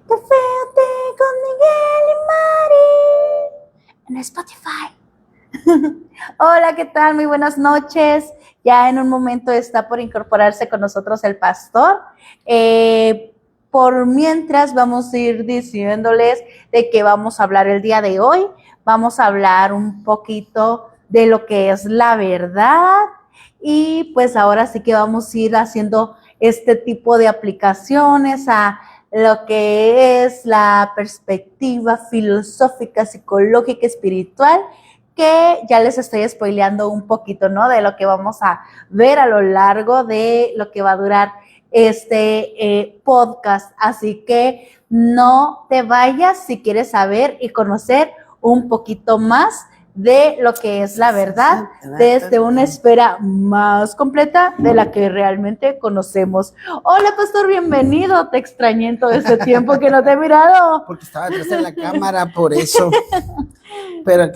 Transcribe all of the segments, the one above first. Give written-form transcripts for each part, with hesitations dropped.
Caféate con Miguel y Mari en Spotify. Hola, ¿qué tal? Muy buenas noches. Ya en un momento está por incorporarse con nosotros el pastor. Por mientras vamos a ir diciéndoles de qué vamos a hablar el día de hoy. Vamos a hablar un poquito de lo que es la verdad y pues ahora sí que vamos a ir haciendo este tipo de aplicaciones a lo que es la perspectiva filosófica, psicológica, espiritual, que ya les estoy spoileando un poquito, ¿no? De lo que vamos a ver a lo largo de lo que va a durar este podcast. Así que no te vayas si quieres saber y conocer un poquito más de lo que es la verdad desde una esfera más completa de la que realmente conocemos. Hola, pastor, bienvenido. Te extrañé en todo este tiempo que no te he mirado. Porque estaba detrás de la cámara, por eso. Pero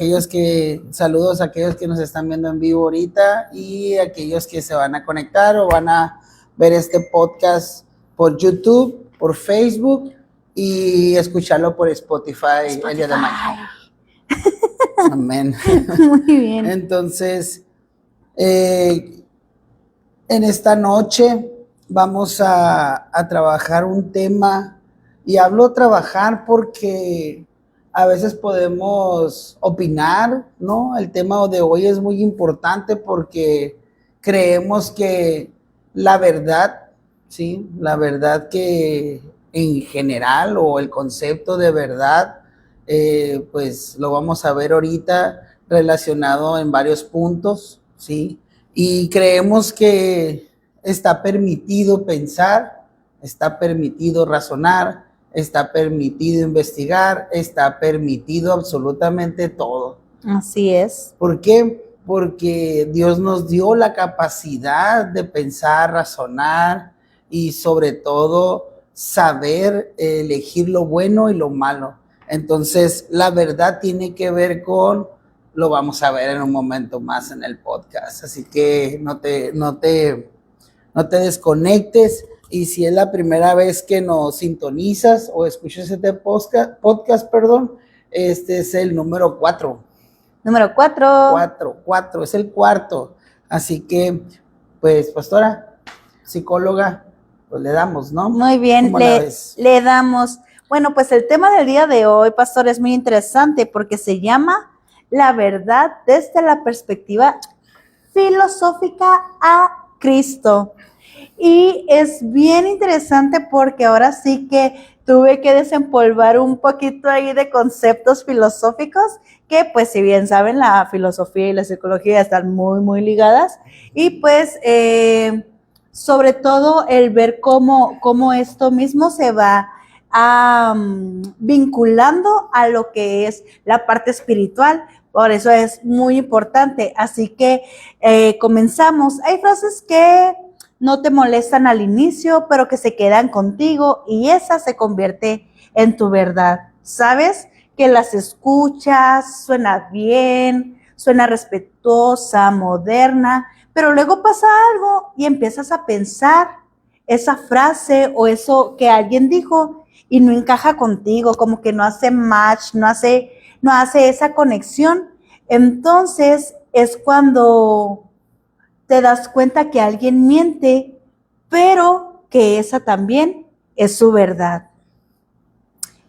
saludos a aquellos que nos están viendo en vivo ahorita y aquellos que se van a conectar o van a ver este podcast por YouTube, por Facebook y escucharlo por Spotify. El día de mañana. Amén. Muy bien. Entonces, en esta noche vamos a trabajar un tema, y hablo trabajar porque a veces podemos opinar, ¿no? El tema de hoy es muy importante porque creemos que la verdad, ¿sí? La verdad que en general, o el concepto de verdad, pues lo vamos a ver ahorita relacionado en varios puntos, ¿sí? Y creemos que está permitido pensar, está permitido razonar, está permitido investigar, está permitido absolutamente todo. Así es. ¿Por qué? Porque Dios nos dio la capacidad de pensar, razonar y sobre todo saber elegir lo bueno y lo malo. Entonces, la verdad tiene que ver con, lo vamos a ver en un momento más en el podcast. Así que no te desconectes. Y si es la primera vez que nos sintonizas o escuchas este podcast, este es el número 4. Número 4. 4, es el cuarto. Así que, pues, pastora, psicóloga, pues le damos, ¿no? Muy bien, le damos. Bueno, pues el tema del día de hoy, pastor, es muy interesante porque se llama la verdad desde la perspectiva filosófica a Cristo. Y es bien interesante porque ahora sí que tuve que desempolvar un poquito ahí de conceptos filosóficos que, pues, si bien saben, la filosofía y la psicología están muy, muy ligadas. Y pues, sobre todo el ver cómo esto mismo se va vinculando a lo que es la parte espiritual. Por eso es muy importante. Así que comenzamos. Hay frases que no te molestan al inicio, pero que se quedan contigo y esa se convierte en tu verdad. ¿Sabes? Que las escuchas, suena bien, suena respetuosa, moderna, pero luego pasa algo y empiezas a pensar esa frase o eso que alguien dijo y no encaja contigo, como que no hace match, no hace esa conexión. Entonces es cuando te das cuenta que alguien miente, pero que esa también es su verdad.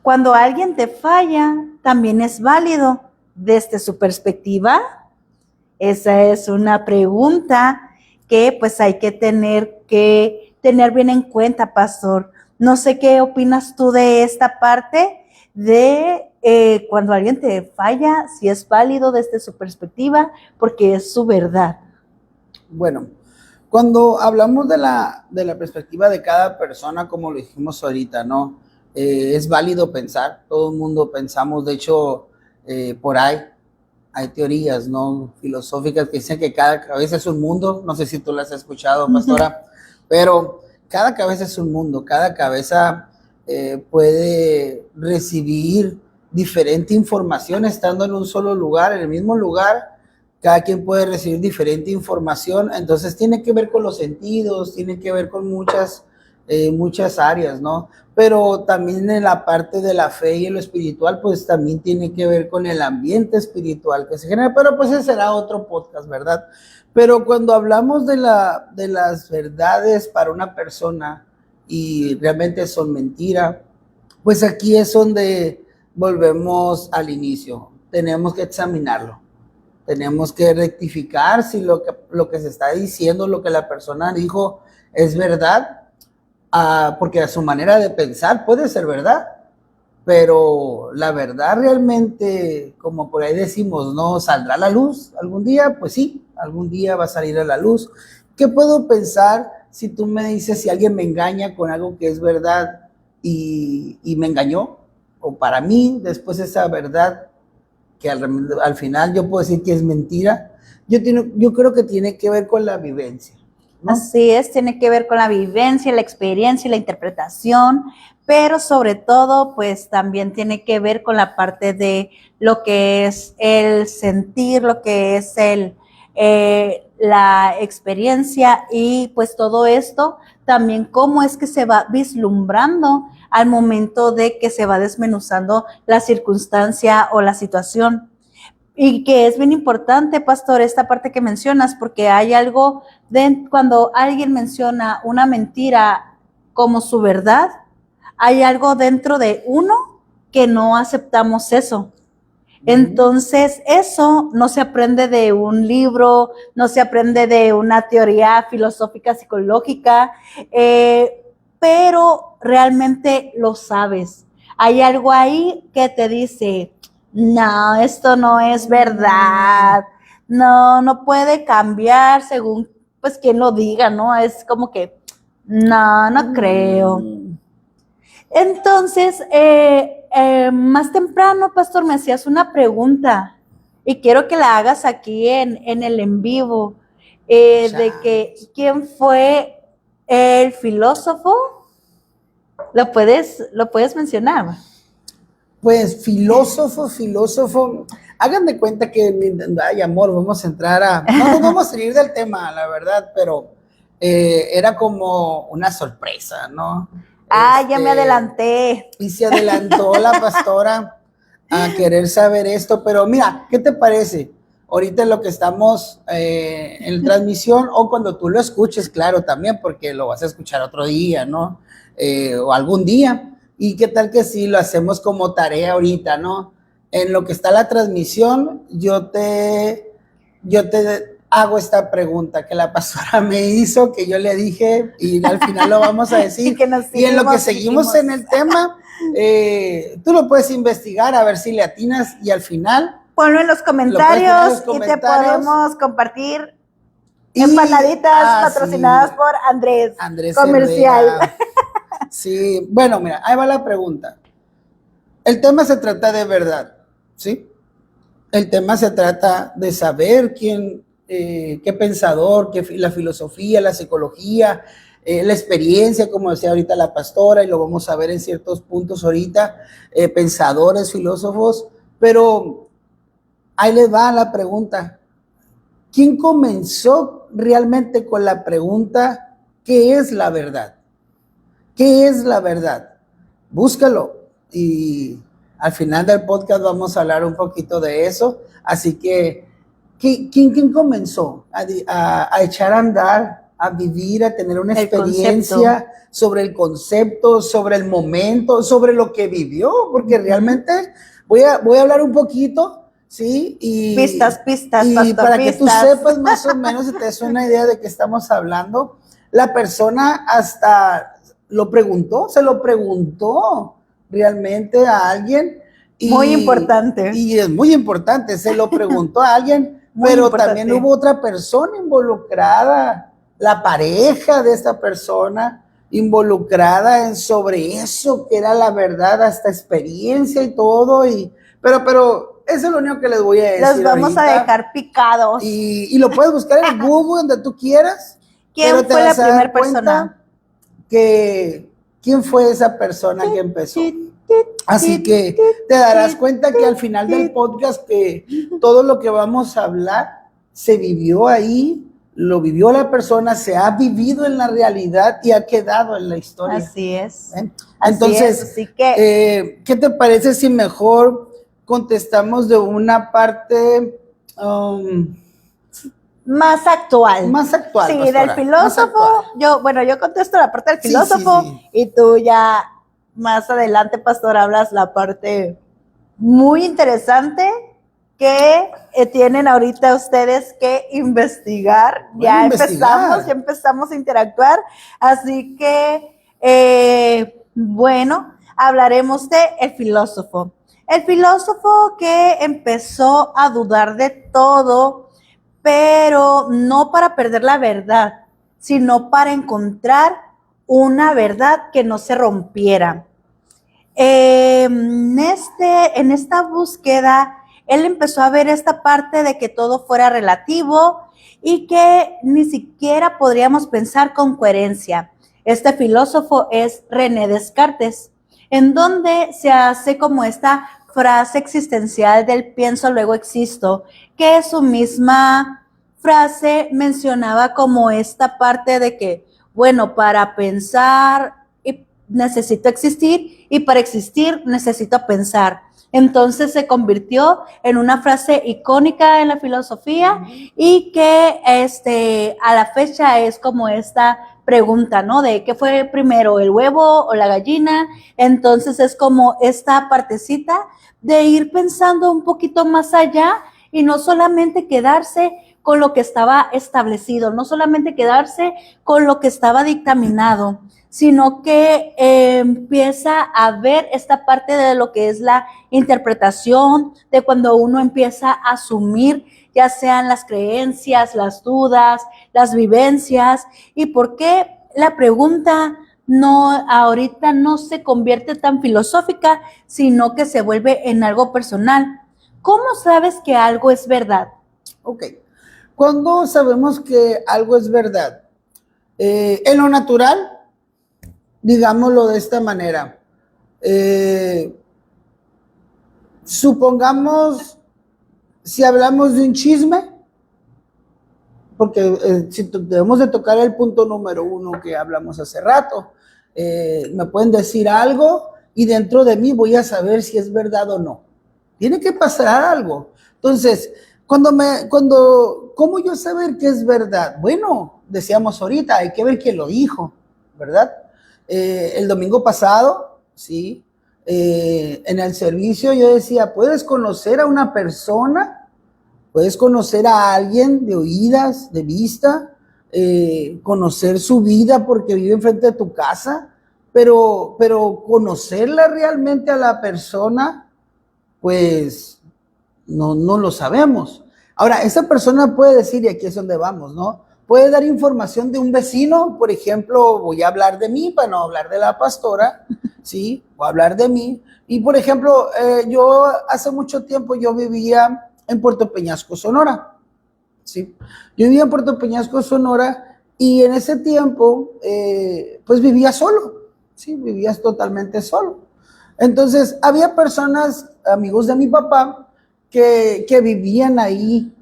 Cuando alguien te falla, también es válido desde su perspectiva. Esa es una pregunta que pues hay que tener bien en cuenta, pastor. No sé qué opinas tú de esta parte de cuando alguien te falla, si es válido desde su perspectiva, porque es su verdad. Bueno, cuando hablamos de la perspectiva de cada persona, como lo dijimos ahorita, ¿no? Es válido pensar, todo el mundo pensamos, de hecho, por ahí hay teorías, ¿no? Filosóficas que dicen que cada cabeza es un mundo, no sé si tú las has escuchado, pastora, pero cada cabeza es un mundo, cada cabeza puede recibir diferente información estando en un solo lugar, en el mismo lugar. Cada quien puede recibir diferente información, entonces tiene que ver con los sentidos, tiene que ver con muchas muchas áreas, ¿no? Pero también en la parte de la fe y en lo espiritual, pues también tiene que ver con el ambiente espiritual que se genera, pero pues ese será otro podcast, ¿verdad? Pero cuando hablamos de las verdades para una persona y realmente son mentira, pues aquí es donde volvemos al inicio. Tenemos que examinarlo. Tenemos que rectificar si lo que se está diciendo, lo que la persona dijo es verdad, porque a su manera de pensar puede ser verdad, pero la verdad realmente, como por ahí decimos, ¿no saldrá a la luz algún día? Pues sí, algún día va a salir a la luz. ¿Qué puedo pensar si tú me dices si alguien me engaña con algo que es verdad y me engañó? O para mí, después esa verdad que al final yo puedo decir que es mentira, yo creo que tiene que ver con la vivencia, ¿no? Así es, tiene que ver con la vivencia, la experiencia y la interpretación, pero sobre todo, pues también tiene que ver con la parte de lo que es el sentir, lo que es la experiencia y pues todo esto, también cómo es que se va vislumbrando al momento de que se va desmenuzando la circunstancia o la situación. Y que es bien importante, pastor, esta parte que mencionas, porque hay algo cuando alguien menciona una mentira como su verdad, hay algo dentro de uno que no aceptamos eso. Entonces, eso no se aprende de un libro, no se aprende de una teoría filosófica, psicológica, pero realmente lo sabes. Hay algo ahí que te dice, no, esto no es verdad, no puede cambiar según, pues, quien lo diga, ¿no? Es como que, no creo. Entonces, más temprano, pastor, me hacías una pregunta y quiero que la hagas aquí en el en vivo, de que quién fue el filósofo. ¿Lo puedes mencionar? Pues filósofo, hagan de cuenta que, ay amor, vamos a entrar no nos vamos a salir del tema, la verdad, pero era como una sorpresa, ¿no? Ya me adelanté. Y se adelantó la pastora a querer saber esto, pero mira, ¿qué te parece? Ahorita en lo que estamos en transmisión o cuando tú lo escuches, claro, también, porque lo vas a escuchar otro día, ¿no? O algún día. ¿Y qué tal que si lo hacemos como tarea ahorita, ¿no? En lo que está la transmisión, yo te hago esta pregunta que la pastora me hizo, que yo le dije, y al final lo vamos a decir. Y en lo que seguimos en el tema, tú lo puedes investigar a ver si le atinas y al final ponlo en los comentarios y te podemos compartir empanaditas patrocinadas por Andrés Comercial. Herrera. Sí, bueno, mira, ahí va la pregunta. El tema se trata de verdad, ¿sí? El tema se trata de saber qué pensador, la filosofía, la psicología, la experiencia, como decía ahorita la pastora, y lo vamos a ver en ciertos puntos ahorita, pensadores, filósofos, pero ahí les va la pregunta. ¿Quién comenzó realmente con la pregunta, ¿qué es la verdad? ¿Qué es la verdad? Búscalo y al final del podcast vamos a hablar un poquito de eso. Así que, ¿quién comenzó a echar a andar, a vivir, a tener una experiencia sobre el concepto, sobre el momento, sobre lo que vivió? Porque realmente voy a hablar un poquito, ¿sí? Y pistas, y para que tú sepas más o menos y te des una idea de qué estamos hablando, la persona hasta se lo preguntó realmente a alguien. Muy importante. Y es muy importante, se lo preguntó a alguien, pero importante. También hubo otra persona involucrada, la pareja de esta persona involucrada sobre eso, que era la verdad, hasta experiencia y todo, pero eso es lo único que les voy a decir. Los vamos ahorita a dejar picados. Y lo puedes buscar en Google, donde tú quieras. ¿Quién fue la primera persona? ¿Quién fue esa persona que empezó? Así que te darás cuenta que al final del podcast que todo lo que vamos a hablar se vivió ahí, lo vivió la persona, se ha vivido en la realidad y ha quedado en la historia. Así es. Entonces, así que, ¿qué te parece si mejor contestamos de una parte más actual? más actual? Sí, pastora, del filósofo, yo contesto la parte del Sí, filósofo sí. y tú ya más adelante, pastor, hablas la parte muy interesante que tienen ahorita ustedes que investigar. Bueno, investigar. Ya empezamos a interactuar, así que, bueno, hablaremos de el filósofo. El filósofo que empezó a dudar de todo, pero no para perder la verdad, sino para encontrar una verdad que no se rompiera. En esta búsqueda, él empezó a ver esta parte de que todo fuera relativo y que ni siquiera podríamos pensar con coherencia. Este filósofo es René Descartes, en donde se hace como esta frase existencial del pienso, luego existo, que su misma frase mencionaba como esta parte de que, bueno, para pensar necesito existir y para existir necesito pensar. Entonces se convirtió en una frase icónica en la filosofía y que a la fecha es como esta pregunta, ¿no? De qué fue primero, el huevo o la gallina. Entonces es como esta partecita de ir pensando un poquito más allá y no solamente quedarse con lo que estaba establecido, no solamente quedarse con lo que estaba dictaminado, sino que empieza a ver esta parte de lo que es la interpretación, de cuando uno empieza a asumir ya sean las creencias, las dudas, las vivencias, y por qué la pregunta ahorita no se convierte tan filosófica, sino que se vuelve en algo personal. ¿Cómo sabes que algo es verdad? Ok. ¿Cuándo sabemos que algo es verdad? En lo natural, digámoslo de esta manera. Supongamos, si hablamos de un chisme, porque si debemos de tocar el punto número 1 que hablamos hace rato, me pueden decir algo y dentro de mí voy a saber si es verdad o no. Tiene que pasar algo. Entonces, ¿cómo yo saber que es verdad? Bueno, decíamos ahorita, hay que ver quién lo dijo, ¿verdad? El domingo pasado, sí, en el servicio yo decía, ¿puedes conocer a una persona? ¿Puedes conocer a alguien de oídas, de vista? Conocer su vida porque vive enfrente de tu casa, pero conocerla realmente a la persona, pues no lo sabemos. Ahora, esa persona puede decir, y aquí es donde vamos, ¿no? Puede dar información de un vecino, por ejemplo, voy a hablar de mí para no hablar de la pastora, ¿sí? Voy a hablar de mí. Y, por ejemplo, yo hace mucho tiempo yo vivía en Puerto Peñasco, Sonora, ¿sí? Yo vivía en Puerto Peñasco, Sonora, y en ese tiempo, pues vivía solo, ¿sí? Vivías totalmente solo. Entonces, había personas, amigos de mi papá, que vivían ahí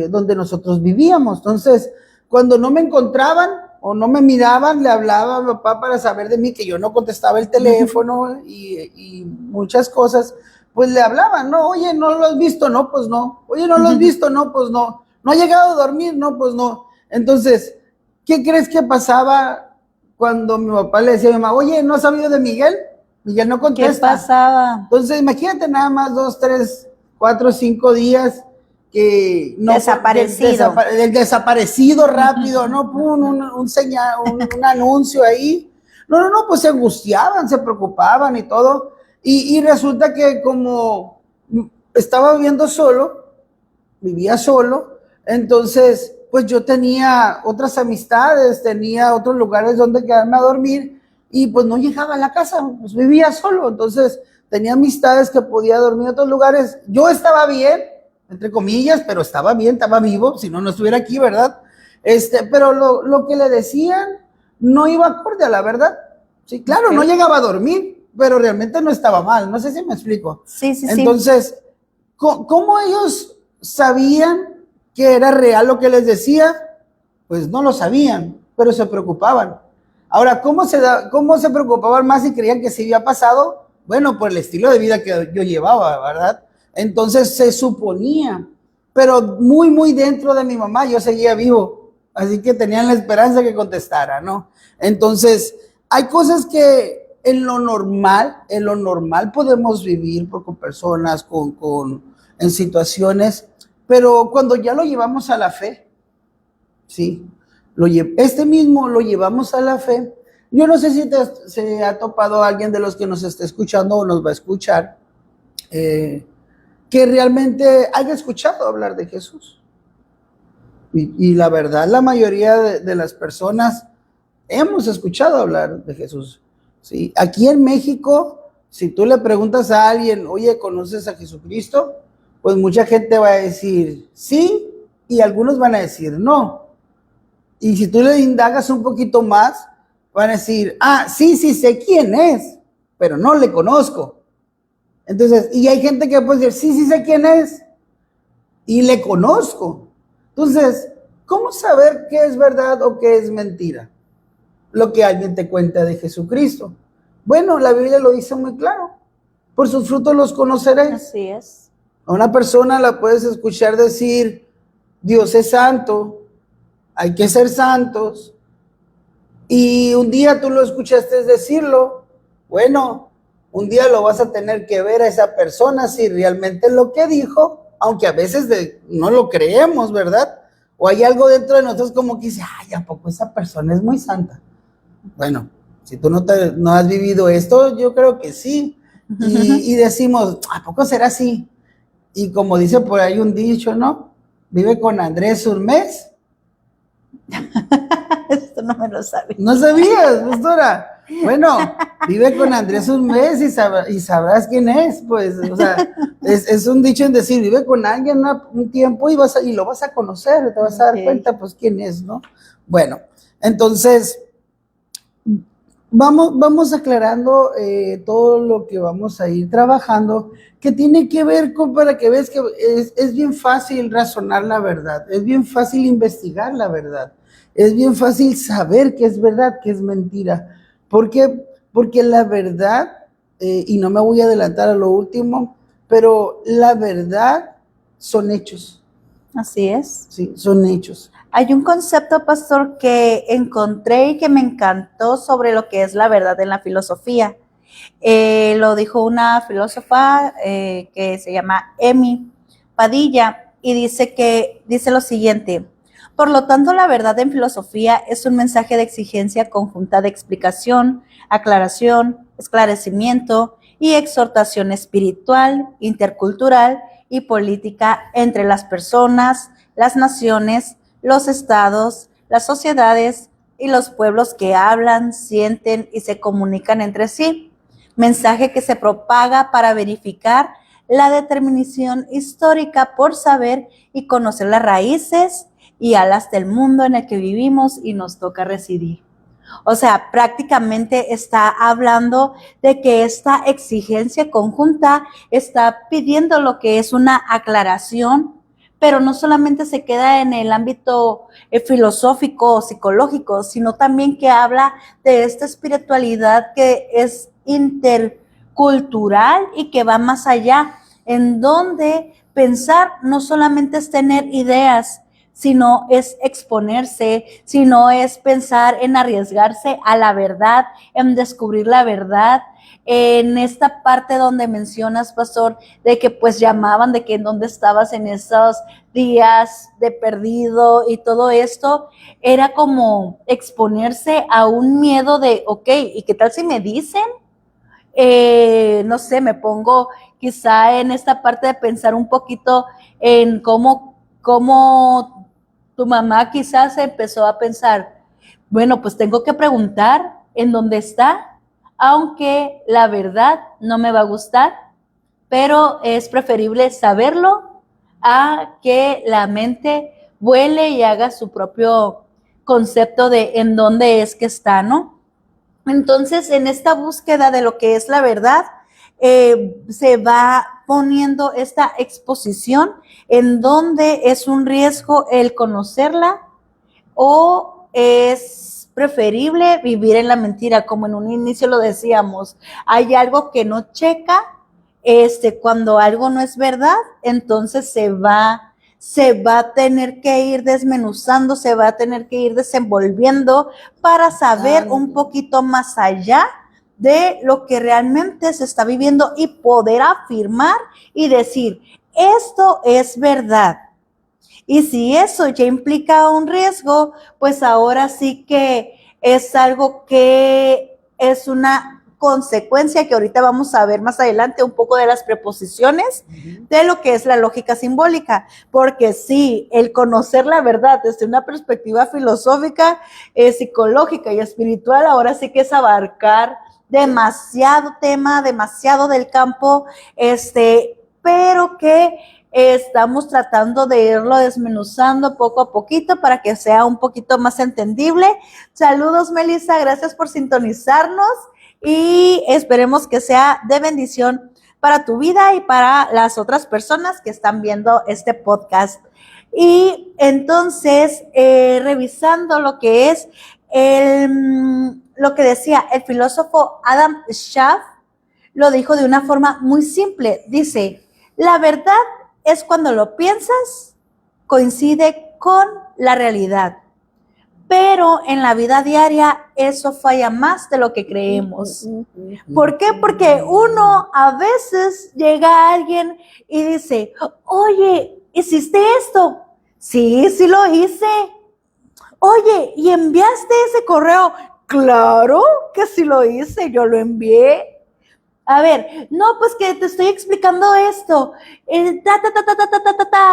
donde nosotros vivíamos. Entonces, cuando no me encontraban o no me miraban, le hablaba a mi papá para saber de mí, que yo no contestaba el teléfono y muchas cosas, pues le hablaban, ¿no? Oye, ¿no lo has visto? No, pues no. Oye, ¿no lo has visto? No, pues no. ¿No ha llegado a dormir? No, pues no. Entonces, ¿qué crees que pasaba cuando mi papá le decía a mi mamá, oye, ¿no has sabido de Miguel? Miguel no contesta. ¿Qué pasaba? Entonces, imagínate nada más 2, 3, 4, 5 días que no desaparecido. Del desaparecido rápido, ¿no? Pum, un anuncio ahí. No, pues se angustiaban, se preocupaban y todo. Y resulta que como estaba viviendo solo, vivía solo, entonces pues yo tenía otras amistades, tenía otros lugares donde quedarme a dormir y pues no llegaba a la casa, pues vivía solo, entonces tenía amistades que podía dormir en otros lugares. Yo estaba bien, entre comillas, pero estaba bien, estaba vivo, si no, no estuviera aquí, ¿verdad? Pero lo que le decían no iba acorde a la verdad. Sí, claro, okay. No llegaba a dormir, pero realmente no estaba mal, no sé si me explico. Sí. Entonces, ¿cómo ellos sabían que era real lo que les decía? pues no lo sabían, pero se preocupaban. Ahora, cómo se preocupaban más y creían que sí había pasado? Bueno, por el estilo de vida que yo llevaba, ¿verdad? Entonces se suponía, pero muy, muy dentro de mi mamá yo seguía vivo, así que tenían la esperanza que contestara, ¿no? Entonces, hay cosas que en lo normal podemos vivir con personas, en situaciones, pero cuando ya lo llevamos a la fe, ¿sí? Este mismo lo llevamos a la fe. Yo no sé si se ha topado alguien de los que nos está escuchando o nos va a escuchar, que realmente haya escuchado hablar de Jesús. Y la verdad, la mayoría de las personas hemos escuchado hablar de Jesús. ¿Sí? Aquí en México, si tú le preguntas a alguien, oye, ¿conoces a Jesucristo? Pues mucha gente va a decir sí y algunos van a decir no. Y si tú le indagas un poquito más, van a decir, sí, sé quién es, pero no le conozco. Entonces, y hay gente que puede decir, sí, sé quién es, y le conozco. Entonces, ¿cómo saber qué es verdad o qué es mentira? Lo que alguien te cuenta de Jesucristo. Bueno, la Biblia lo dice muy claro. Por sus frutos los conoceréis. Así es. A una persona la puedes escuchar decir, Dios es santo, hay que ser santos. Y un día tú lo escuchaste decirlo, bueno, un día lo vas a tener que ver a esa persona si realmente lo que dijo, aunque a veces no lo creemos, ¿verdad? O hay algo dentro de nosotros como que dice, ay, ¿a poco esa persona es muy santa? Bueno, si tú no has vivido esto, yo creo que sí. Y decimos, ¿a poco será así? Y como dice por ahí un dicho, ¿no? Vive con Andrés un mes. Esto no me lo sabía. ¿No sabías, pastora? Bueno, vive con Andrés un mes y sabrás quién es, pues, o sea, es un dicho en decir, vive con alguien un tiempo y lo vas a conocer, te vas a dar cuenta, pues, quién es, ¿no? Bueno, entonces, vamos aclarando todo lo que vamos a ir trabajando, que tiene que ver para que veas que es bien fácil razonar la verdad, es bien fácil investigar la verdad, es bien fácil saber qué es verdad, qué es mentira. ¿Por qué? Porque la verdad, y no me voy a adelantar a lo último, pero la verdad son hechos. Así es. Sí, son hechos. Hay un concepto, pastor, que encontré y que me encantó sobre lo que es la verdad en la filosofía. Lo dijo una filósofa que se llama Emi Padilla y dice lo siguiente: por lo tanto, la verdad en filosofía es un mensaje de exigencia conjunta de explicación, aclaración, esclarecimiento y exhortación espiritual, intercultural y política entre las personas, las naciones, los estados, las sociedades y los pueblos que hablan, sienten y se comunican entre sí. Mensaje que se propaga para verificar la determinación histórica por saber y conocer las raíces y alas del mundo en el que vivimos y nos toca residir. O sea, prácticamente está hablando de que esta exigencia conjunta está pidiendo lo que es una aclaración, pero no solamente se queda en el ámbito filosófico o psicológico, sino también que habla de esta espiritualidad que es intercultural y que va más allá, en donde pensar no solamente es tener ideas, sino es exponerse, sino es pensar en arriesgarse a la verdad, en descubrir la verdad. En esta parte donde mencionas, pastor, de que pues llamaban, de que en dónde estabas en esos días de perdido y todo esto, era como exponerse a un miedo de, ok, ¿y qué tal si me dicen? No sé, me pongo quizá en esta parte de pensar un poquito en cómo tu mamá quizás empezó a pensar, bueno, pues tengo que preguntar en dónde está, aunque la verdad no me va a gustar, pero es preferible saberlo a que la mente vuele y haga su propio concepto de en dónde es que está, ¿no? Entonces, en esta búsqueda de lo que es la verdad, se va poniendo esta exposición en donde es un riesgo el conocerla, o es preferible vivir en la mentira, como en un inicio lo decíamos. Hay algo que no checa, cuando algo no es verdad, entonces se va a tener que ir desmenuzando, se va a tener que ir desenvolviendo para saber un poquito más allá de lo que realmente se está viviendo y poder afirmar y decir, esto es verdad. Y si eso ya implica un riesgo, pues ahora sí que es algo que es una consecuencia que ahorita vamos a ver más adelante un poco de las preposiciones de lo que es la lógica simbólica, porque sí, el conocer la verdad desde una perspectiva filosófica, psicológica y espiritual, ahora sí que es abarcar demasiado tema, demasiado del campo, pero que estamos tratando de irlo desmenuzando poco a poquito para que sea un poquito más entendible. Saludos, Melissa, gracias por sintonizarnos y esperemos que sea de bendición para tu vida y para las otras personas que están viendo este podcast. Y entonces, revisando lo que es lo que decía el filósofo Adam Schaff, lo dijo de una forma muy simple. Dice, la verdad es cuando lo piensas, coincide con la realidad. Pero en la vida diaria eso falla más de lo que creemos. ¿Por qué? Porque uno a veces llega a alguien y dice, oye, ¿hiciste esto? Sí, sí lo hice. Oye, ¿y enviaste ese correo? Claro que sí lo hice, yo lo envié. A ver, no, pues que te estoy explicando esto. Bla,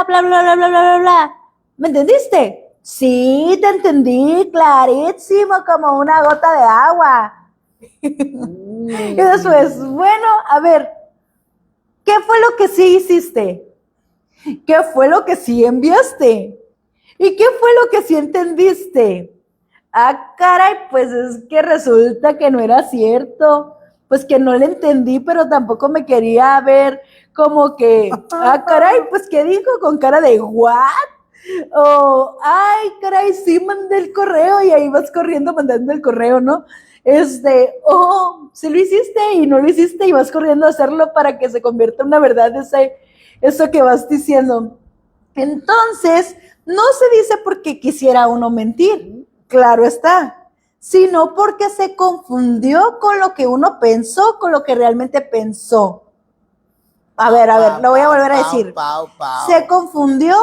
bla, bla, bla, bla, bla, bla. ¿Me entendiste? Sí, te entendí, clarísimo, como una gota de agua. Y después, bueno, a ver, ¿qué fue lo que sí hiciste? ¿Qué fue lo que sí enviaste? ¿Y qué fue lo que sí entendiste? Ah, caray, pues es que resulta que no era cierto. Pues que no le entendí, pero tampoco me quería ver como que, ah, caray, pues ¿qué dijo? Con cara de ¿what? O, ay, caray, sí mandé el correo y ahí vas corriendo mandando el correo, ¿no? Oh, sí lo hiciste y no lo hiciste y vas corriendo a hacerlo para que se convierta en una verdad eso que vas diciendo. Entonces, no se dice porque quisiera uno mentir, claro está, sino porque se confundió con lo que uno pensó, con lo que realmente pensó. A ver, lo voy a volver a decir. Se confundió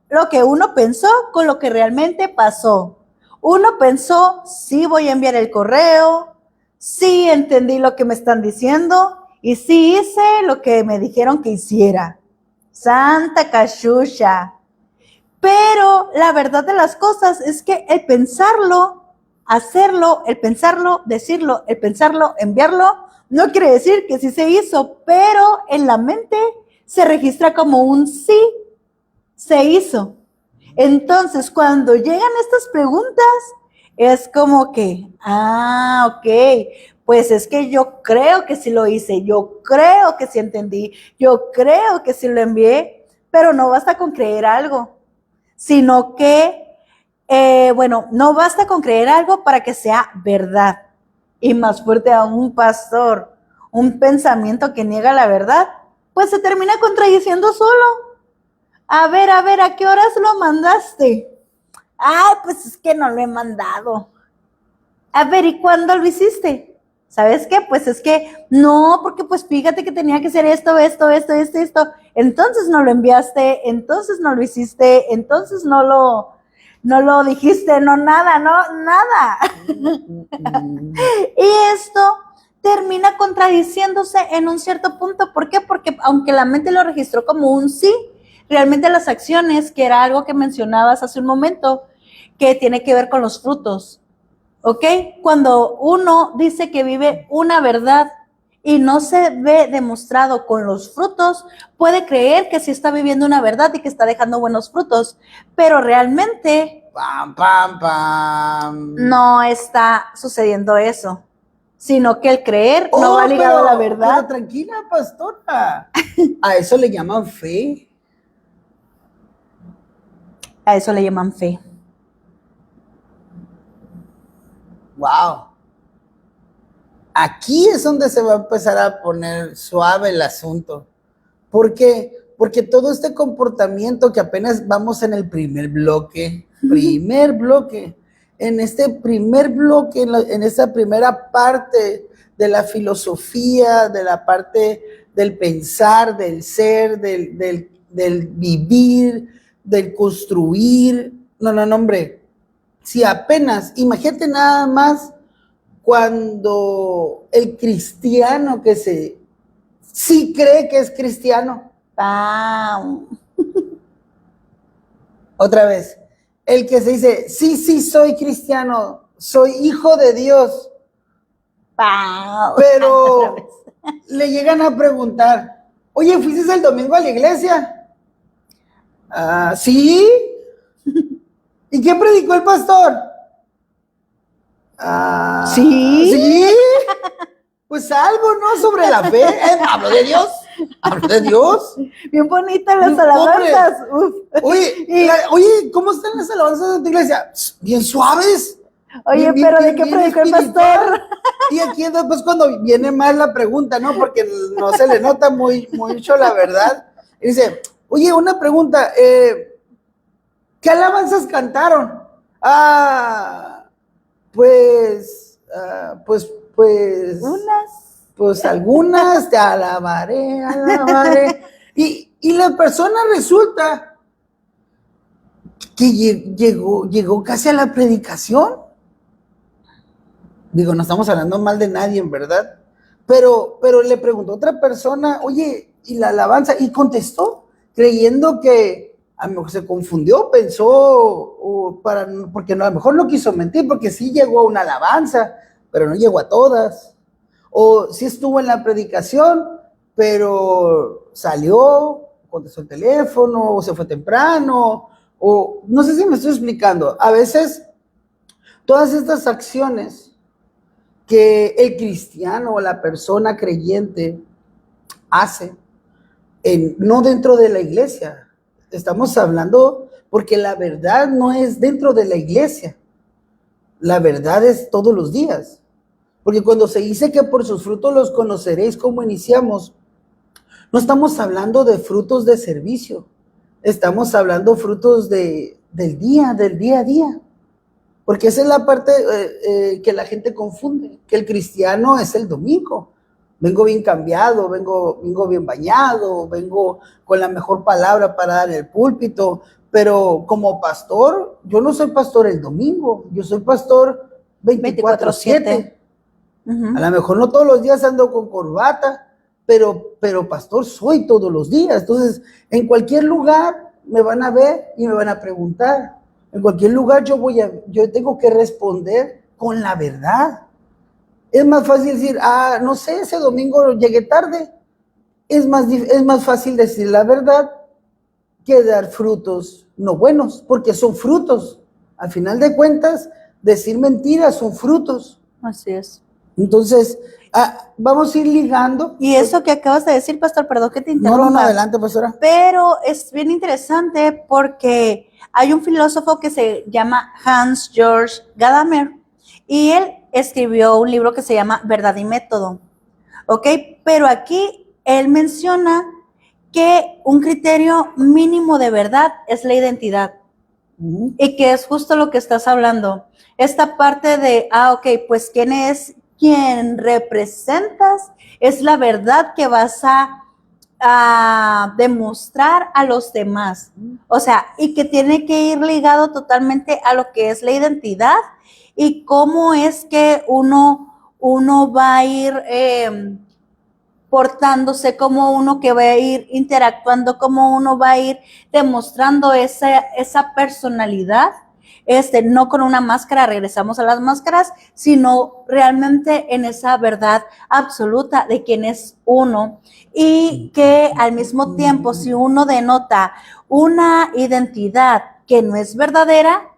lo que uno pensó con lo que realmente pasó. Uno pensó, sí voy a enviar el correo, sí entendí lo que me están diciendo y sí hice lo que me dijeron que hiciera. Santa cachucha. Pero la verdad de las cosas es que el pensarlo, hacerlo, el pensarlo, decirlo, el pensarlo, enviarlo, no quiere decir que sí se hizo, pero en la mente se registra como un sí, se hizo. Entonces, cuando llegan estas preguntas, es como que, ok, pues es que yo creo que sí lo hice, yo creo que sí entendí, yo creo que sí lo envié, pero no basta con creer algo, sino que, no basta con creer algo para que sea verdad. Y más fuerte a un pastor, un pensamiento que niega la verdad, pues se termina contradiciendo solo. A ver, ¿a qué horas lo mandaste? Ay, pues es que no lo he mandado. A ver, ¿y cuándo lo hiciste? ¿Sabes qué? Pues es que no, porque pues fíjate que tenía que ser esto. Entonces no lo enviaste, entonces no lo hiciste, entonces no lo dijiste, no, nada. Y esto termina contradiciéndose en un cierto punto. ¿Por qué? Porque aunque la mente lo registró como un sí, realmente las acciones, que era algo que mencionabas hace un momento, que tiene que ver con los frutos, ¿ok? Cuando uno dice que vive una verdad y no se ve demostrado con los frutos, puede creer que sí está viviendo una verdad y que está dejando buenos frutos, pero realmente no está sucediendo eso, sino que el creer no va ligado a la verdad. Pero tranquila, pastora. A eso le llaman fe. A eso le llaman fe. wow. Aquí es donde se va a empezar a poner suave el asunto. ¿Por qué? Porque todo este comportamiento que apenas vamos en el primer bloque, en este primer bloque, en esta primera parte de la filosofía, de la parte del pensar, del ser, del vivir, del construir. No, hombre. Si apenas, imagínate nada más cuando el cristiano sí cree que es cristiano. ¡Pam! Otra vez, el que se dice, sí, soy cristiano, soy hijo de Dios. ¡Pam! Pero le llegan a preguntar, oye, ¿fuiste el domingo a la iglesia? ¿Sí? ¿Y qué predicó el pastor? ¿Sí? ¿Sí? Pues algo, ¿no? Sobre la fe. Hablo de Dios. Bien bonitas las alabanzas. Oye, ¿cómo están las alabanzas de tu iglesia? Bien suaves. Oye, pero ¿de qué predicó el pastor? Y aquí después cuando viene más la pregunta, ¿no? Porque no se le nota mucho la verdad. Y dice, oye, una pregunta, ¿qué alabanzas cantaron? Pues algunas te alabaré. Y la persona resulta que llegó casi a la predicación. Digo, no estamos hablando mal de nadie, en verdad. Pero le preguntó a otra persona, oye, ¿y la alabanza? Y contestó, creyendo que a lo mejor se confundió, pensó, porque a lo mejor no quiso mentir, porque sí llegó a una alabanza, pero no llegó a todas. O sí estuvo en la predicación, pero salió, contestó el teléfono, o se fue temprano, o no sé si me estoy explicando. A veces, todas estas acciones que el cristiano o la persona creyente hace, no dentro de la iglesia. Estamos hablando porque la verdad no es dentro de la iglesia. La verdad es todos los días. Porque cuando se dice que por sus frutos los conoceréis, como iniciamos, no estamos hablando de frutos de servicio. Estamos hablando frutos del día a día. Porque esa es la parte que la gente confunde, que el cristiano es el domingo. Vengo bien cambiado, vengo bien bañado, vengo con la mejor palabra para dar el púlpito, pero como pastor, yo no soy pastor el domingo, yo soy pastor 24/7. A lo mejor no todos los días ando con corbata, pero pastor soy todos los días. Entonces, en cualquier lugar me van a ver y me van a preguntar. En cualquier lugar yo tengo que responder con la verdad. Es más fácil decir, no sé, ese domingo llegué tarde. Es más fácil decir la verdad que dar frutos no buenos, porque son frutos. Al final de cuentas, decir mentiras son frutos. Así es. Entonces, vamos a ir ligando. Y eso que acabas de decir, pastor, perdón que te interrumpa. No, adelante, pastora. Pero es bien interesante porque hay un filósofo que se llama Hans Georg Gadamer y él escribió un libro que se llama Verdad y Método, ¿ok? Pero aquí él menciona que un criterio mínimo de verdad es la identidad y que es justo lo que estás hablando. Esta parte de, ok, pues ¿quién representas? Es la verdad que vas a demostrar a los demás, o sea, y que tiene que ir ligado totalmente a lo que es la identidad y cómo es que uno va a ir portándose, cómo uno que va a ir interactuando, cómo uno va a ir demostrando esa personalidad, no con una máscara, regresamos a las máscaras, sino realmente en esa verdad absoluta de quién es uno y que al mismo tiempo si uno denota una identidad que no es verdadera,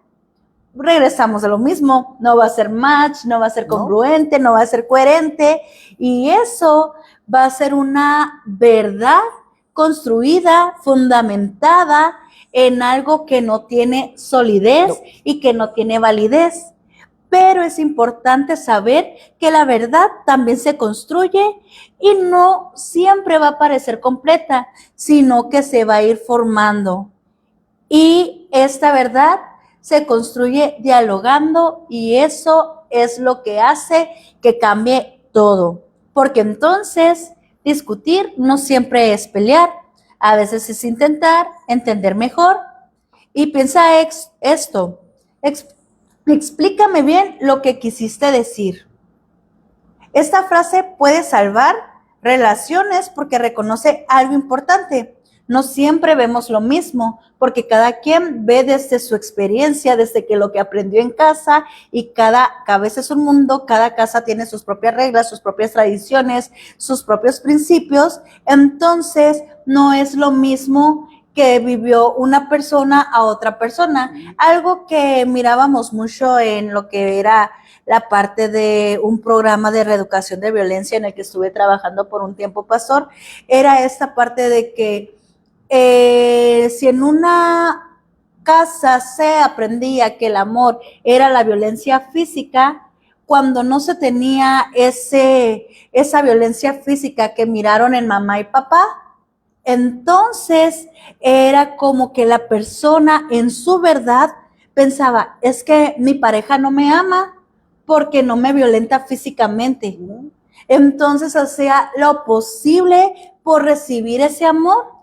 regresamos a lo mismo, no va a ser match, no va a ser congruente, no va a ser coherente y eso va a ser una verdad construida, fundamentada en algo que no tiene solidez y que no tiene validez. pero es importante saber que la verdad también se construye y no siempre va a parecer completa, sino que se va a ir formando. Y esta verdad se construye dialogando y eso es lo que hace que cambie todo. Porque entonces discutir no siempre es pelear, a veces es intentar entender mejor. Y piensa esto, explícame bien lo que quisiste decir. Esta frase puede salvar relaciones porque reconoce algo importante. No siempre vemos lo mismo, porque cada quien ve desde su experiencia, desde que lo que aprendió en casa, y cada cabeza es un mundo, cada casa tiene sus propias reglas, sus propias tradiciones, sus propios principios. Entonces, no es lo mismo que vivió una persona a otra persona. Algo que mirábamos mucho en lo que era la parte de un programa de reeducación de violencia en el que estuve trabajando por un tiempo, pastor, era esta parte de que si en una casa se aprendía que el amor era la violencia física, cuando no se tenía esa violencia física que miraron en mamá y papá, entonces era como que la persona en su verdad pensaba, es que mi pareja no me ama porque no me violenta físicamente. Entonces hacía lo posible por recibir ese amor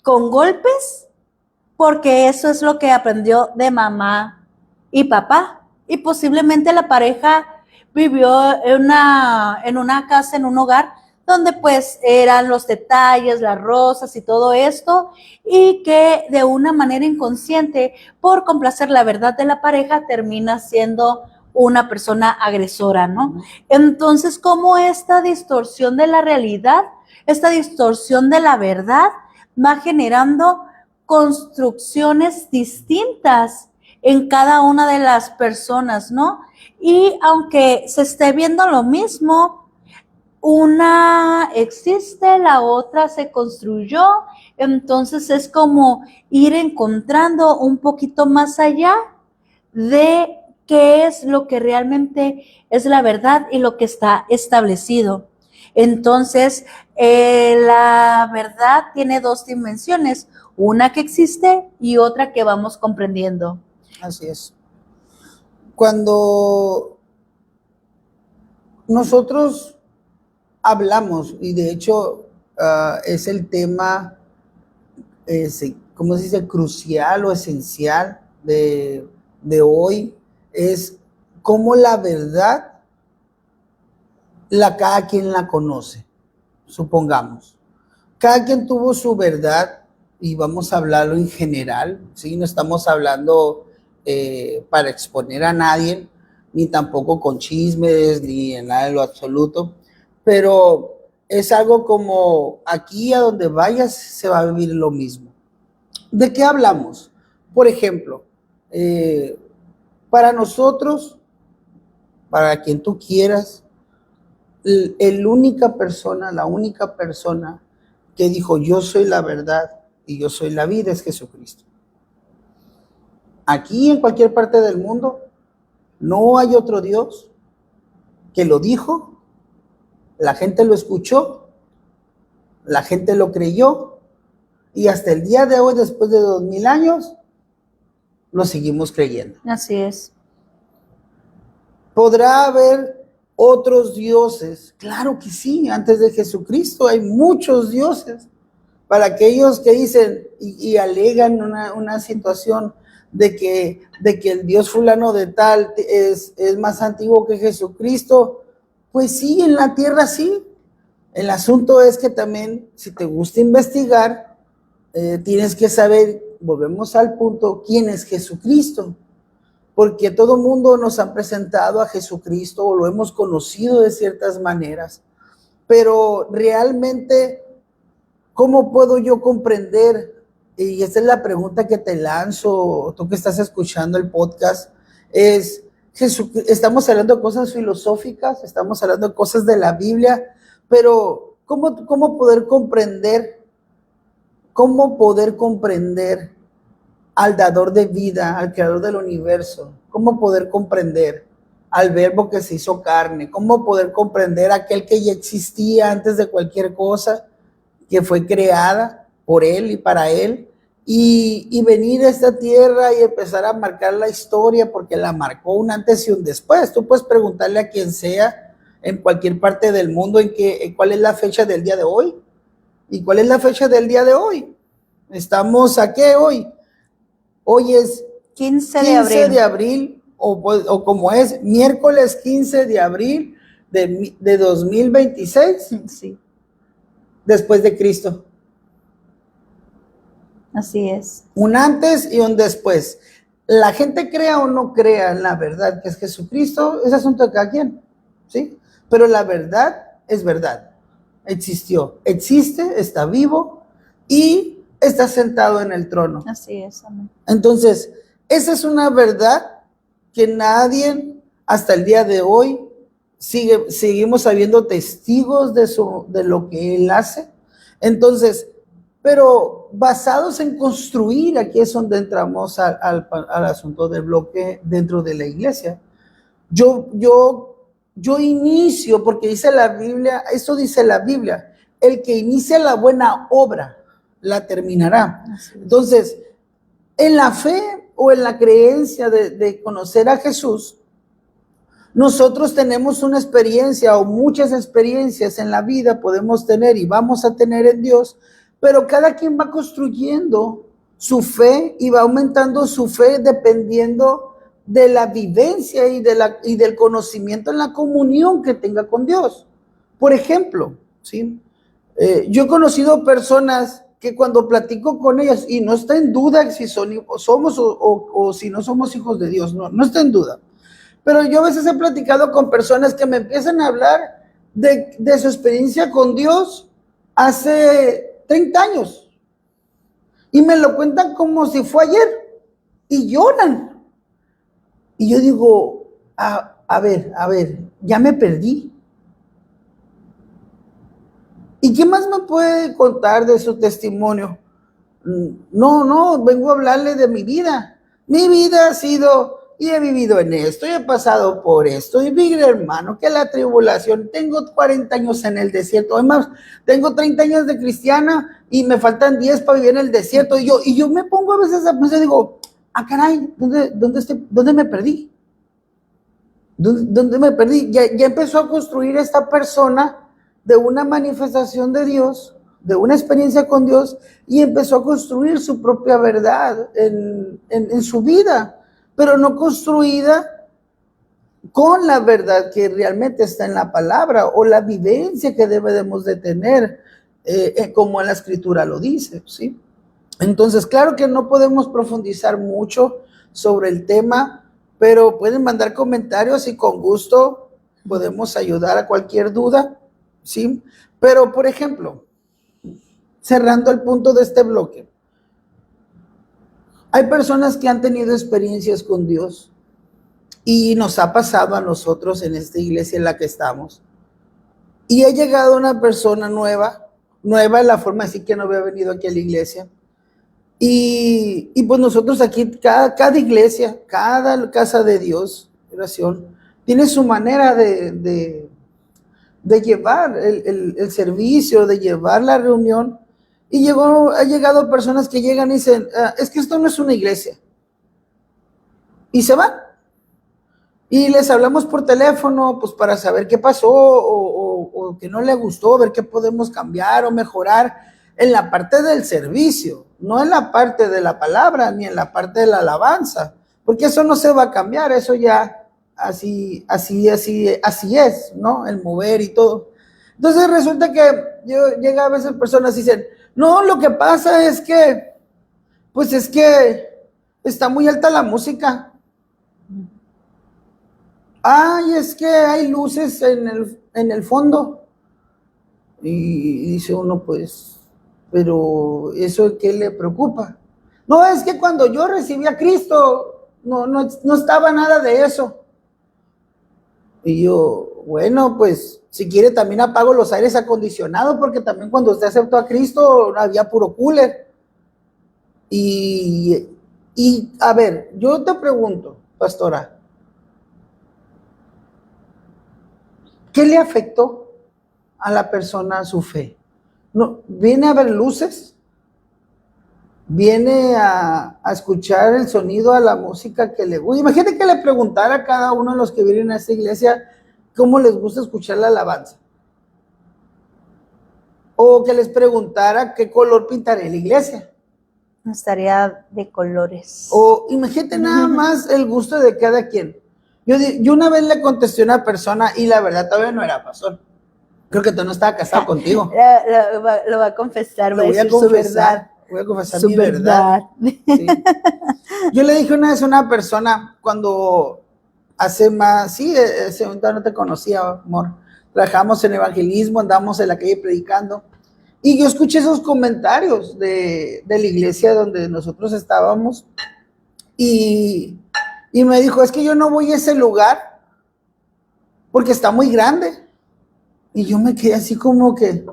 con golpes, porque eso es lo que aprendió de mamá y papá. Y posiblemente la pareja vivió en una casa, en un hogar, donde pues eran los detalles, las rosas y todo esto, y que de una manera inconsciente, por complacer la verdad de la pareja, termina siendo una persona agresora, ¿no? Entonces, ¿cómo esta distorsión de la realidad, esta distorsión de la verdad, va generando construcciones distintas en cada una de las personas, ¿no? Y aunque se esté viendo lo mismo, una existe, la otra se construyó, entonces es como ir encontrando un poquito más allá de qué es lo que realmente es la verdad y lo que está establecido. Entonces, la verdad tiene dos dimensiones, una que existe y otra que vamos comprendiendo. Así es. Cuando nosotros hablamos, y de hecho es el tema, ¿cómo se dice? Crucial o esencial de hoy, es cómo la verdad, cada quien la conoce, supongamos. Cada quien tuvo su verdad y vamos a hablarlo en general, ¿sí? No estamos hablando para exponer a nadie, ni tampoco con chismes, ni en nada de lo absoluto, pero es algo como aquí a donde vayas se va a vivir lo mismo. ¿De qué hablamos? Por ejemplo, para nosotros, para quien tú quieras, la única persona que dijo yo soy la verdad y yo soy la vida es Jesucristo. Aquí en cualquier parte del mundo no hay otro Dios que lo dijo, la gente lo escuchó, la gente lo creyó y hasta el día de hoy, después de 2000 años, lo seguimos creyendo. Así es. ¿Podrá haber otros dioses? Claro que sí, antes de Jesucristo hay muchos dioses. Para aquellos que dicen y alegan una situación de que el Dios fulano de tal es más antiguo que Jesucristo, pues sí, en la tierra sí. El asunto es que también, si te gusta investigar, tienes que saber, volvemos al punto, quién es Jesucristo. Porque todo mundo nos ha presentado a Jesucristo o lo hemos conocido de ciertas maneras. Pero realmente, ¿cómo puedo yo comprender? Y esta es la pregunta que te lanzo, tú que estás escuchando el podcast, es, estamos hablando de cosas filosóficas, estamos hablando de cosas de la Biblia, pero ¿cómo poder comprender al dador de vida, al creador del universo? ¿Cómo poder comprender al verbo que se hizo carne, cómo poder comprender aquel que ya existía antes de cualquier cosa, que fue creada por Él y para Él, y venir a esta tierra y empezar a marcar la historia, porque la marcó un antes y un después. Tú puedes preguntarle a quien sea en cualquier parte del mundo cuál es la fecha del día de hoy. ¿Y cuál es la fecha del día de hoy? ¿Estamos a qué hoy? Hoy es 15 de abril o como es, miércoles 15 de abril de 2026, Sí, después de Cristo. así es. Un antes y un después. La gente crea o no crea en la verdad que es Jesucristo, es asunto de cada quien, ¿sí? Pero la verdad es verdad. Existió, existe, está vivo y está sentado en el trono. Así es, amén. Entonces, esa es una verdad que nadie hasta el día de hoy seguimos sabiendo testigos de lo que Él hace. Entonces, pero basados en construir, aquí es donde entramos al asunto del bloque dentro de la iglesia. Yo inicio, porque dice la Biblia, esto dice la Biblia, el que inicia la buena obra, la terminará. Entonces, en la fe o en la creencia de conocer a Jesús, nosotros tenemos una experiencia o muchas experiencias en la vida podemos tener y vamos a tener en Dios, pero cada quien va construyendo su fe y va aumentando su fe dependiendo de la vivencia y del conocimiento en la comunión que tenga con Dios. Por ejemplo, ¿sí? Yo he conocido personas que cuando platico con ellas, y no está en duda si somos o si no somos hijos de Dios, no está en duda. Pero yo a veces he platicado con personas que me empiezan a hablar de su experiencia con Dios hace 30 años. Y me lo cuentan como si fue ayer. Y lloran. Y yo digo, a ver, ya me perdí. ¿Y qué más me puede contar de su testimonio? No, vengo a hablarle de mi vida. Mi vida ha sido, y he vivido en esto, y he pasado por esto, y mi hermano, que la tribulación, tengo 40 años en el desierto, además, tengo 30 años de cristiana, y me faltan 10 para vivir en el desierto, y yo me pongo a veces a pensar, digo, caray, ¿dónde me perdí? ¿Dónde me perdí? Ya empezó a construir esta persona de una manifestación de Dios, de una experiencia con Dios, y empezó a construir su propia verdad en su vida, pero no construida con la verdad que realmente está en la palabra o la vivencia que debemos de tener, como la escritura lo dice, ¿sí? Entonces, claro que no podemos profundizar mucho sobre el tema, pero pueden mandar comentarios y con gusto podemos ayudar a cualquier duda, ¿sí? Pero, por ejemplo, cerrando el punto de este bloque, hay personas que han tenido experiencias con Dios y nos ha pasado a nosotros en esta iglesia en la que estamos. Y ha llegado una persona nueva en la forma así que no había venido aquí a la iglesia. Y pues nosotros aquí, cada iglesia, cada casa de Dios, oración, tiene su manera de llevar el servicio, de llevar la reunión. Y ha llegado personas que llegan y dicen, es que esto no es una iglesia. Y se van. Y les hablamos por teléfono, pues para saber qué pasó o que no le gustó, ver qué podemos cambiar o mejorar en la parte del servicio, no en la parte de la palabra ni en la parte de la alabanza, porque eso no se va a cambiar, eso ya así es, ¿no? El mover y todo. Entonces resulta que llega a veces personas y dicen, no, lo que pasa es que, pues es que está muy alta la música. Ay, es que hay luces en el fondo. Y dice uno, pues, pero ¿eso qué le preocupa? No, es que cuando yo recibí a Cristo, no estaba nada de eso. Y yo, bueno, pues, si quiere también apago los aires acondicionados, porque también cuando usted aceptó a Cristo había puro cooler. Y a ver, yo te pregunto, pastora, ¿qué le afectó a la persona su fe? No, viene a ver luces, viene a escuchar el sonido, a la música que le gusta. Imagínate que le preguntara a cada uno de los que vienen a esta iglesia cómo les gusta escuchar la alabanza. O que les preguntara qué color pintaré la iglesia. Estaría de colores. O imagínate nada más el gusto de cada quien. Yo una vez le contesté a una persona y la verdad todavía no era pastor. Creo que tú no estabas casado contigo. Lo va a confesar, Lo va a voy a decir su confesar. verdad. Voy a confesar Su mi verdad. Sí. Yo le dije una vez a una persona cuando hace más, sí, ese momento no te conocía, amor. Trabajamos en evangelismo, andamos en la calle predicando. Y yo escuché esos comentarios de la iglesia donde nosotros estábamos. Y me dijo, es que yo no voy a ese lugar porque está muy grande. Y yo me quedé así como que,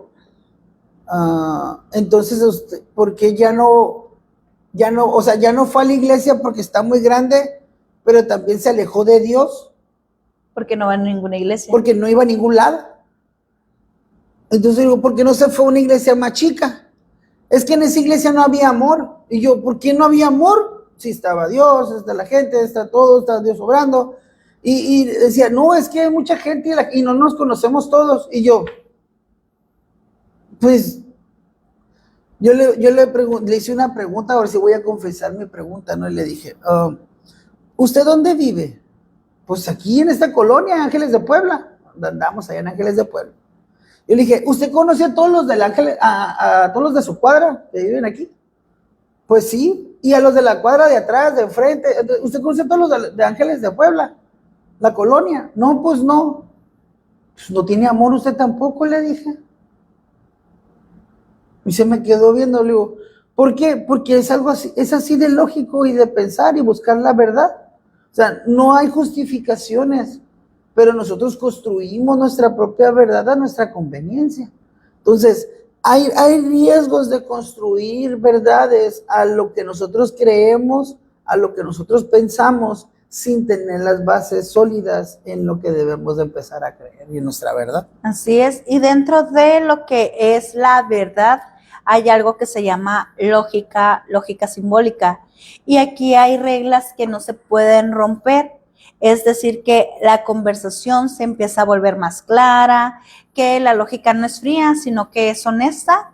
entonces, ¿por qué ya no, o sea, ya no fue a la iglesia porque está muy grande, pero también se alejó de Dios? Porque no va a ninguna iglesia. Porque no iba a ningún lado. Entonces digo, ¿por qué no se fue a una iglesia más chica? Es que en esa iglesia no había amor. Y yo, ¿por qué no había amor? Si estaba Dios, está la gente, está todo, está Dios obrando. Y decía, no, es que hay mucha gente y no nos conocemos todos. Y yo, pues, yo le hice una pregunta, a ver si voy a confesar mi pregunta, ¿no? Y le dije, ¿usted dónde vive? Pues aquí en esta colonia, Ángeles de Puebla. Andamos allá en Ángeles de Puebla. Yo le dije, ¿usted conoce a todos los del Ángel, a todos los de su cuadra que viven aquí? Pues sí, y a los de la cuadra de atrás, de enfrente. ¿Usted conoce a todos los de Ángeles de Puebla? La colonia. No, pues no. Pues no tiene amor usted tampoco, le dije. Y se me quedó viendo, le digo, ¿por qué? Porque es algo así, es así de lógico y de pensar y buscar la verdad. O sea, no hay justificaciones, pero nosotros construimos nuestra propia verdad a nuestra conveniencia. Entonces, hay riesgos de construir verdades a lo que nosotros creemos, a lo que nosotros pensamos, sin tener las bases sólidas en lo que debemos de empezar a creer y en nuestra verdad. Así es, y dentro de lo que es la verdad, hay algo que se llama lógica simbólica. Y aquí hay reglas que no se pueden romper. Es decir, que la conversación se empieza a volver más clara, que la lógica no es fría, sino que es honesta.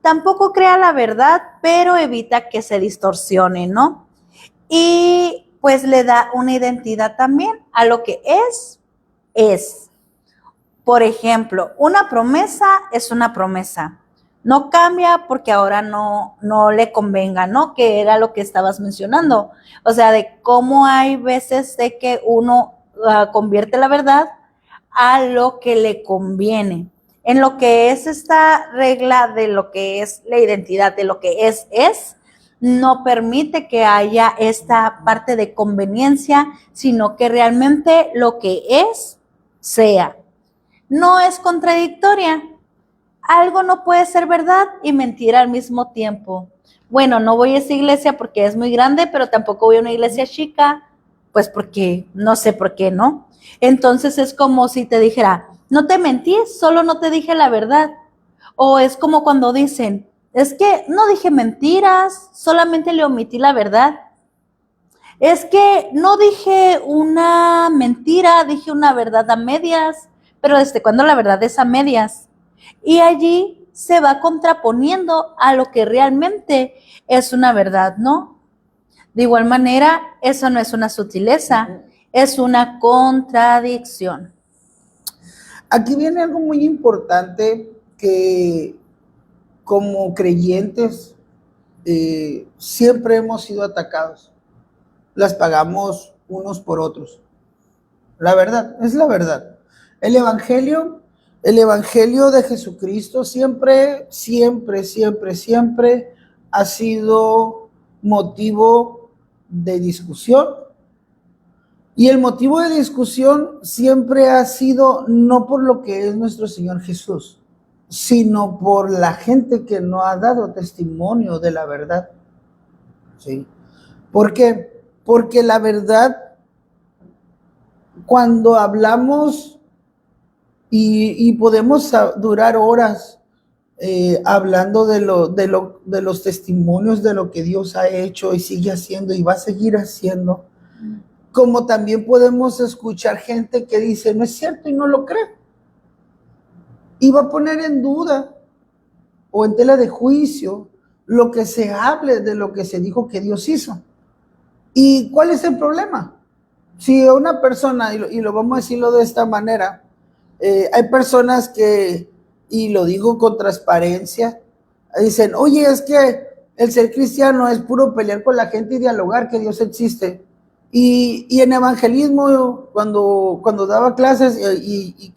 Tampoco crea la verdad, pero evita que se distorsione, ¿no? Y pues le da una identidad también a lo que es. Por ejemplo, una promesa es una promesa. No cambia porque ahora no le convenga, ¿no? Que era lo que estabas mencionando. O sea, de cómo hay veces de que uno convierte la verdad a lo que le conviene. En lo que es esta regla de lo que es la identidad, de lo que es, no permite que haya esta parte de conveniencia, sino que realmente lo que es, sea. No es contradictoria. Algo no puede ser verdad y mentira al mismo tiempo. Bueno, no voy a esa iglesia porque es muy grande, pero tampoco voy a una iglesia chica, pues porque no sé por qué, ¿no? Entonces es como si te dijera, no te mentí, solo no te dije la verdad. O es como cuando dicen, es que no dije mentiras, solamente le omití la verdad. Es que no dije una mentira, dije una verdad a medias, pero ¿desde cuándo la verdad es a medias? Y allí se va contraponiendo a lo que realmente es una verdad, ¿no? De igual manera, eso no es una sutileza, es una contradicción. Aquí viene algo muy importante que como creyentes siempre hemos sido atacados. Las pagamos unos por otros. La verdad, es la verdad. El evangelio de Jesucristo siempre ha sido motivo de discusión. Y el motivo de discusión siempre ha sido no por lo que es nuestro Señor Jesús, sino por la gente que no ha dado testimonio de la verdad. ¿Sí? ¿Por qué? Porque la verdad, cuando hablamos y podemos durar horas hablando de los testimonios de lo que Dios ha hecho y sigue haciendo y va a seguir haciendo. Como también podemos escuchar gente que dice, no es cierto y no lo cree. Y va a poner en duda o en tela de juicio lo que se hable de lo que se dijo que Dios hizo. ¿Y cuál es el problema? Si una persona, y lo vamos a decirlo de esta manera, hay personas que, y lo digo con transparencia, dicen, oye, es que el ser cristiano es puro pelear con la gente y dialogar que Dios existe. Y en evangelismo, cuando daba clases y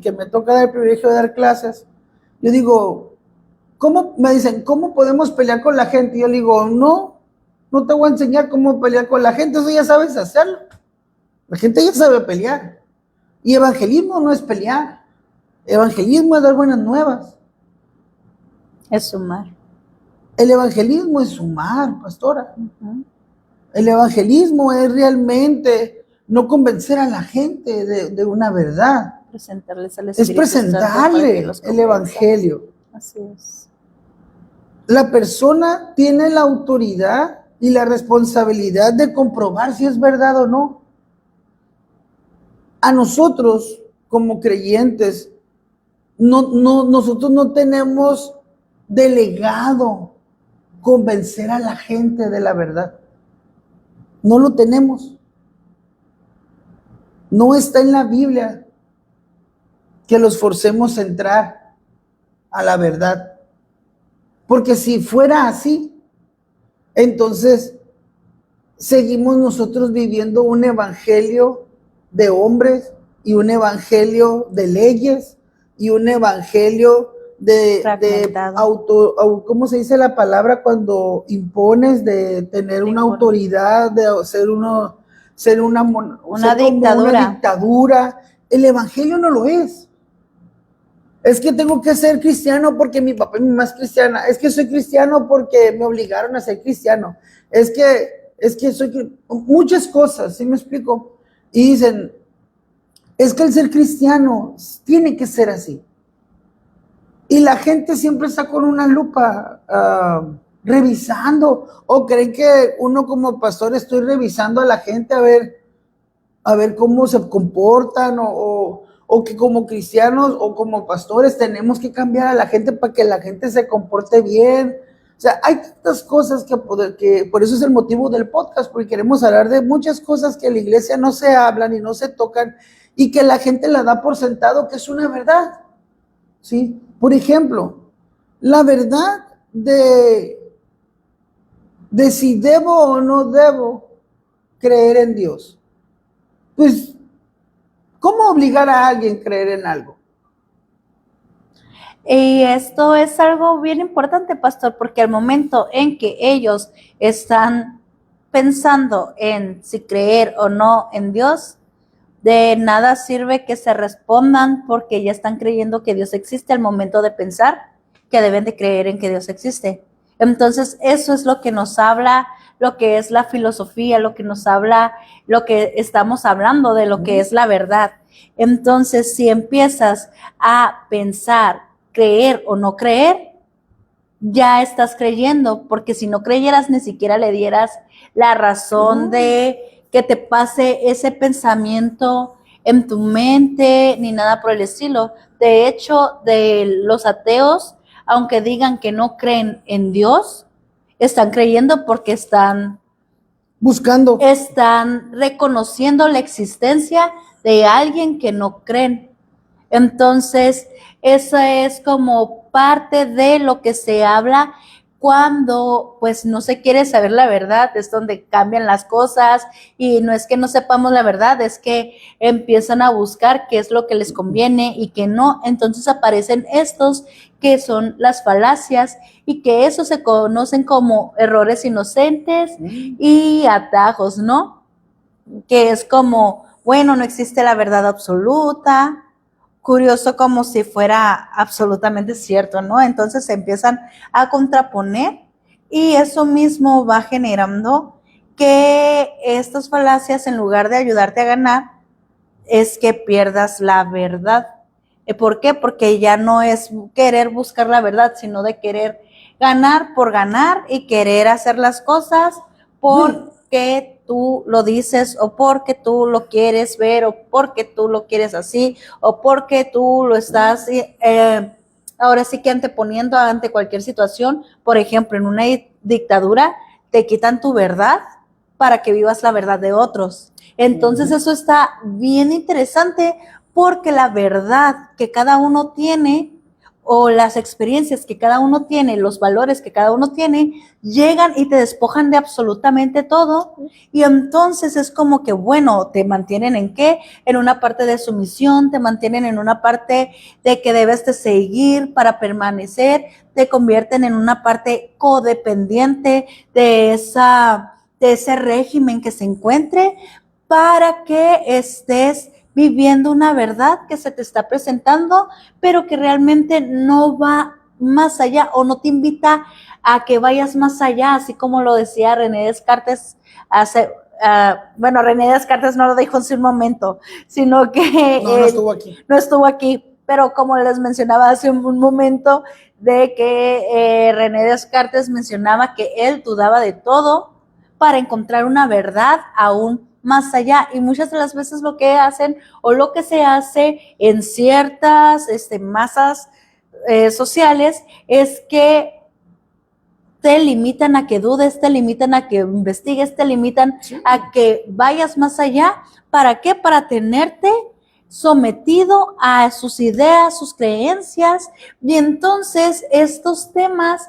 que me toca dar el privilegio de dar clases, yo digo, ¿cómo? Me dicen, ¿cómo podemos pelear con la gente? Y yo le digo, no te voy a enseñar cómo pelear con la gente, eso ya sabes hacerlo. La gente ya sabe pelear. Y evangelismo no es pelear. Evangelismo es dar buenas nuevas. Es sumar. El evangelismo es sumar, pastora. El evangelismo es realmente no convencer a la gente de una verdad. Presentarles al Espíritu Es presentarle el evangelio. Así es. La persona tiene la autoridad y la responsabilidad de comprobar si es verdad o no. A nosotros, como creyentes, nosotros no tenemos delegado convencer a la gente de la verdad. No lo tenemos. No está en la Biblia que los forcemos a entrar a la verdad. Porque si fuera así, entonces seguimos nosotros viviendo un evangelio de hombres y un evangelio de leyes y un evangelio de ¿cómo se dice la palabra cuando impones de tener una autoridad, de ser una dictadura? Una dictadura. El evangelio no lo es. Es que tengo que ser cristiano porque mi papá y mi mamá es cristiana. Es que soy cristiano porque me obligaron a ser cristiano. Es que soy muchas cosas, ¿sí me explico? Y dicen, es que el ser cristiano tiene que ser así. Y la gente siempre está con una lupa revisando, o creen que uno como pastor estoy revisando a la gente a ver cómo se comportan, o que como cristianos o como pastores tenemos que cambiar a la gente para que la gente se comporte bien. O sea, hay tantas cosas que por eso es el motivo del podcast, porque queremos hablar de muchas cosas que en la iglesia no se hablan y no se tocan y que la gente la da por sentado que es una verdad, ¿sí? Por ejemplo, la verdad de si debo o no debo creer en Dios. Pues, ¿cómo obligar a alguien a creer en algo? Y esto es algo bien importante, pastor, porque al momento en que ellos están pensando en si creer o no en Dios, de nada sirve que se respondan porque ya están creyendo que Dios existe al momento de pensar que deben de creer en que Dios existe. Entonces, eso es lo que nos habla, lo que es la filosofía, lo que nos habla, lo que estamos hablando de lo que es la verdad. Entonces, si empiezas a pensar, creer o no creer, ya estás creyendo, porque si no creyeras ni siquiera le dieras la razón de que te pase ese pensamiento en tu mente, ni nada por el estilo. De hecho, de los ateos, aunque digan que no creen en Dios, están creyendo porque están buscando, están reconociendo la existencia de alguien que no creen. Entonces, esa es como parte de lo que se habla cuando pues no se quiere saber la verdad, es donde cambian las cosas, y no es que no sepamos la verdad, es que empiezan a buscar qué es lo que les conviene y qué no. Entonces aparecen estos que son las falacias, y que eso se conocen como errores inocentes y atajos, ¿no? Que es como, bueno, no existe la verdad absoluta, curioso, como si fuera absolutamente cierto, ¿no? Entonces se empiezan a contraponer, y eso mismo va generando que estas falacias, en lugar de ayudarte a ganar, es que pierdas la verdad. ¿Por qué? Porque ya no es querer buscar la verdad, sino de querer ganar por ganar y querer hacer las cosas porque tú lo dices o porque tú lo quieres ver o porque tú lo quieres así o porque tú lo estás ahora sí que anteponiendo ante cualquier situación. Por ejemplo, en una dictadura te quitan tu verdad para que vivas la verdad de otros. Entonces eso está bien interesante porque la verdad que cada uno tiene o las experiencias que cada uno tiene, los valores que cada uno tiene, llegan y te despojan de absolutamente todo y entonces es como que, bueno, te mantienen ¿en qué? En una parte de sumisión, te mantienen en una parte de que debes de seguir para permanecer, te convierten en una parte codependiente de ese régimen que se encuentre para que estés viviendo una verdad que se te está presentando, pero que realmente no va más allá o no te invita a que vayas más allá, así como lo decía René Descartes hace, bueno, René Descartes no lo dijo en su momento, sino que no estuvo aquí. No estuvo aquí, pero como les mencionaba hace un momento, de que René Descartes mencionaba que él dudaba de todo para encontrar una verdad aún más allá, y muchas de las veces lo que hacen o lo que se hace en ciertas masas sociales es que te limitan a que dudes, te limitan a que investigues, te limitan a que vayas más allá. ¿Para qué? Para tenerte sometido a sus ideas, sus creencias, y entonces estos temas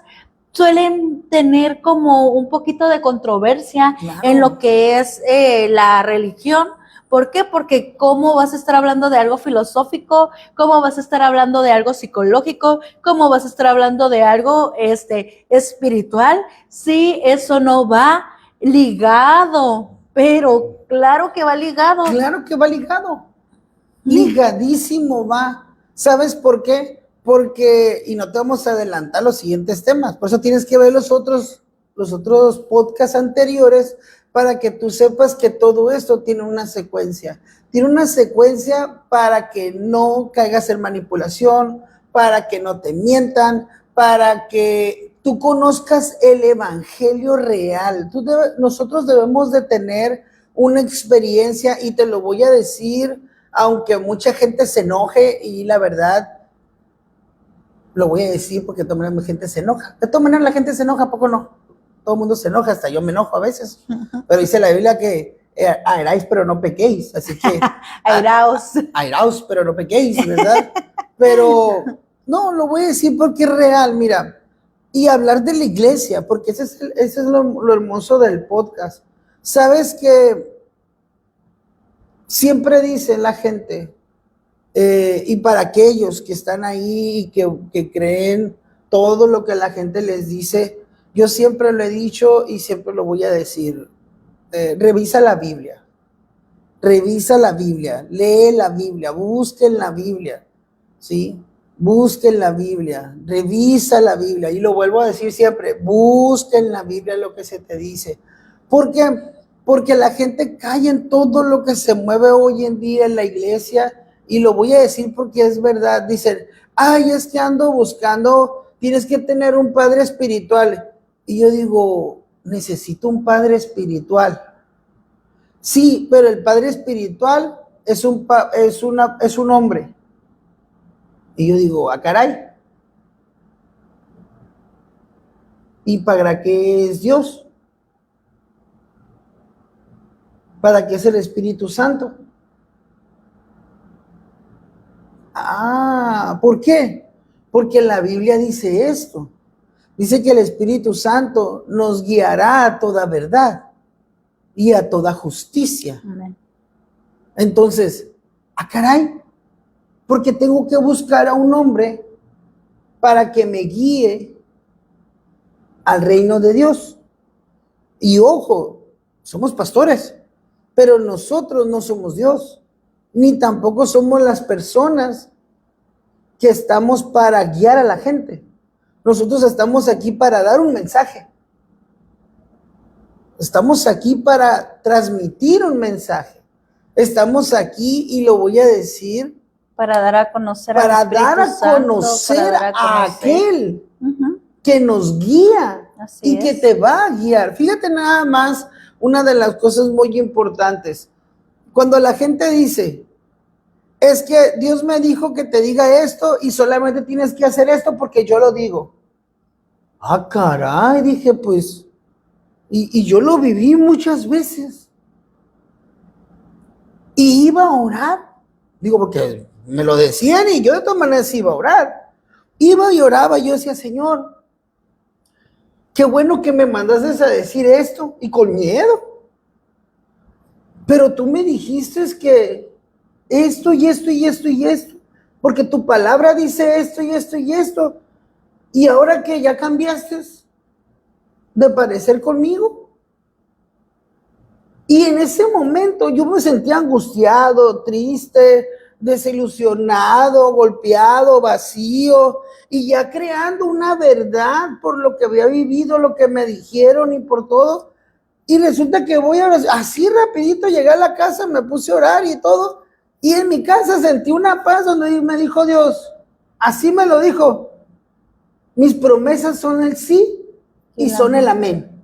suelen tener como un poquito de controversia en lo que es la religión. ¿Por qué? Porque ¿cómo vas a estar hablando de algo filosófico? ¿Cómo vas a estar hablando de algo psicológico? ¿Cómo vas a estar hablando de algo espiritual? Si eso no va ligado, pero claro que va ligado. Claro que va ligado. Ligadísimo va. ¿Sabes por qué? Porque, y no te vamos a adelantar los siguientes temas, por eso tienes que ver los otros podcasts anteriores para que tú sepas que todo esto tiene una secuencia. Tiene una secuencia para que no caigas en manipulación, para que no te mientan, para que tú conozcas el evangelio real. Nosotros debemos de tener una experiencia, y te lo voy a decir, aunque mucha gente se enoje, y la verdad, lo voy a decir porque de todas maneras la gente se enoja. De todas maneras la gente se enoja, ¿a poco no? Todo el mundo se enoja, hasta yo me enojo a veces. Pero dice la Biblia que airáis, pero no pequéis. Así que airaos, pero no pequéis, ¿verdad? Pero no, lo voy a decir porque es real, mira. Y hablar de la iglesia, porque ese es lo hermoso del podcast. Sabes que siempre dice la gente, y para aquellos que están ahí y que creen todo lo que la gente les dice, yo siempre lo he dicho y siempre lo voy a decir, revisa la Biblia, lee la Biblia, busquen la Biblia, ¿sí? Busquen la Biblia, revisa la Biblia, y lo vuelvo a decir siempre, busquen la Biblia lo que se te dice. ¿Por qué? Porque la gente cae en todo lo que se mueve hoy en día en la iglesia, y lo voy a decir porque es verdad. Dicen, ay, es que ando buscando, tienes que tener un padre espiritual. Y yo digo, necesito un padre espiritual. Sí, pero el padre espiritual es un hombre. Y yo digo, caray. ¿Y para qué es Dios? ¿Para qué es el Espíritu Santo? ¿Por qué? Porque la Biblia dice esto. Dice que el Espíritu Santo nos guiará a toda verdad y a toda justicia. Amén. Entonces, caray, porque tengo que buscar a un hombre para que me guíe al reino de Dios. Y ojo, somos pastores, pero nosotros no somos Dios, ni tampoco somos las personas que estamos para guiar a la gente. Nosotros estamos aquí para dar un mensaje. Estamos aquí para transmitir un mensaje. Estamos aquí, y lo voy a decir, Para dar a conocer al para Espíritu dar a Santo, conocer para dar a conocer. aquel Ujú, que nos guía así y que es. te va a guiar. Fíjate nada más, una de las cosas muy importantes. Cuando la gente dice, es que Dios me dijo que te diga esto y solamente tienes que hacer esto porque yo lo digo. Ah, caray, dije, pues, y yo lo viví muchas veces. Y iba a orar. Digo, porque me lo decían y yo de todas maneras iba a orar. Iba y oraba, yo decía, Señor, qué bueno que me mandaste a decir esto y con miedo. Pero tú me dijiste que esto y esto y esto y esto, porque tu palabra dice esto y esto y esto. Y ahora que ya cambiaste de parecer conmigo. Y en ese momento yo me sentía angustiado, triste, desilusionado, golpeado, vacío, y ya creando una verdad por lo que había vivido, lo que me dijeron y por todo. Y resulta que voy a así rapidito, llegué a la casa, me puse a orar y todo. Y en mi casa sentí una paz donde me dijo Dios, así me lo dijo, mis promesas son el sí y son el amén.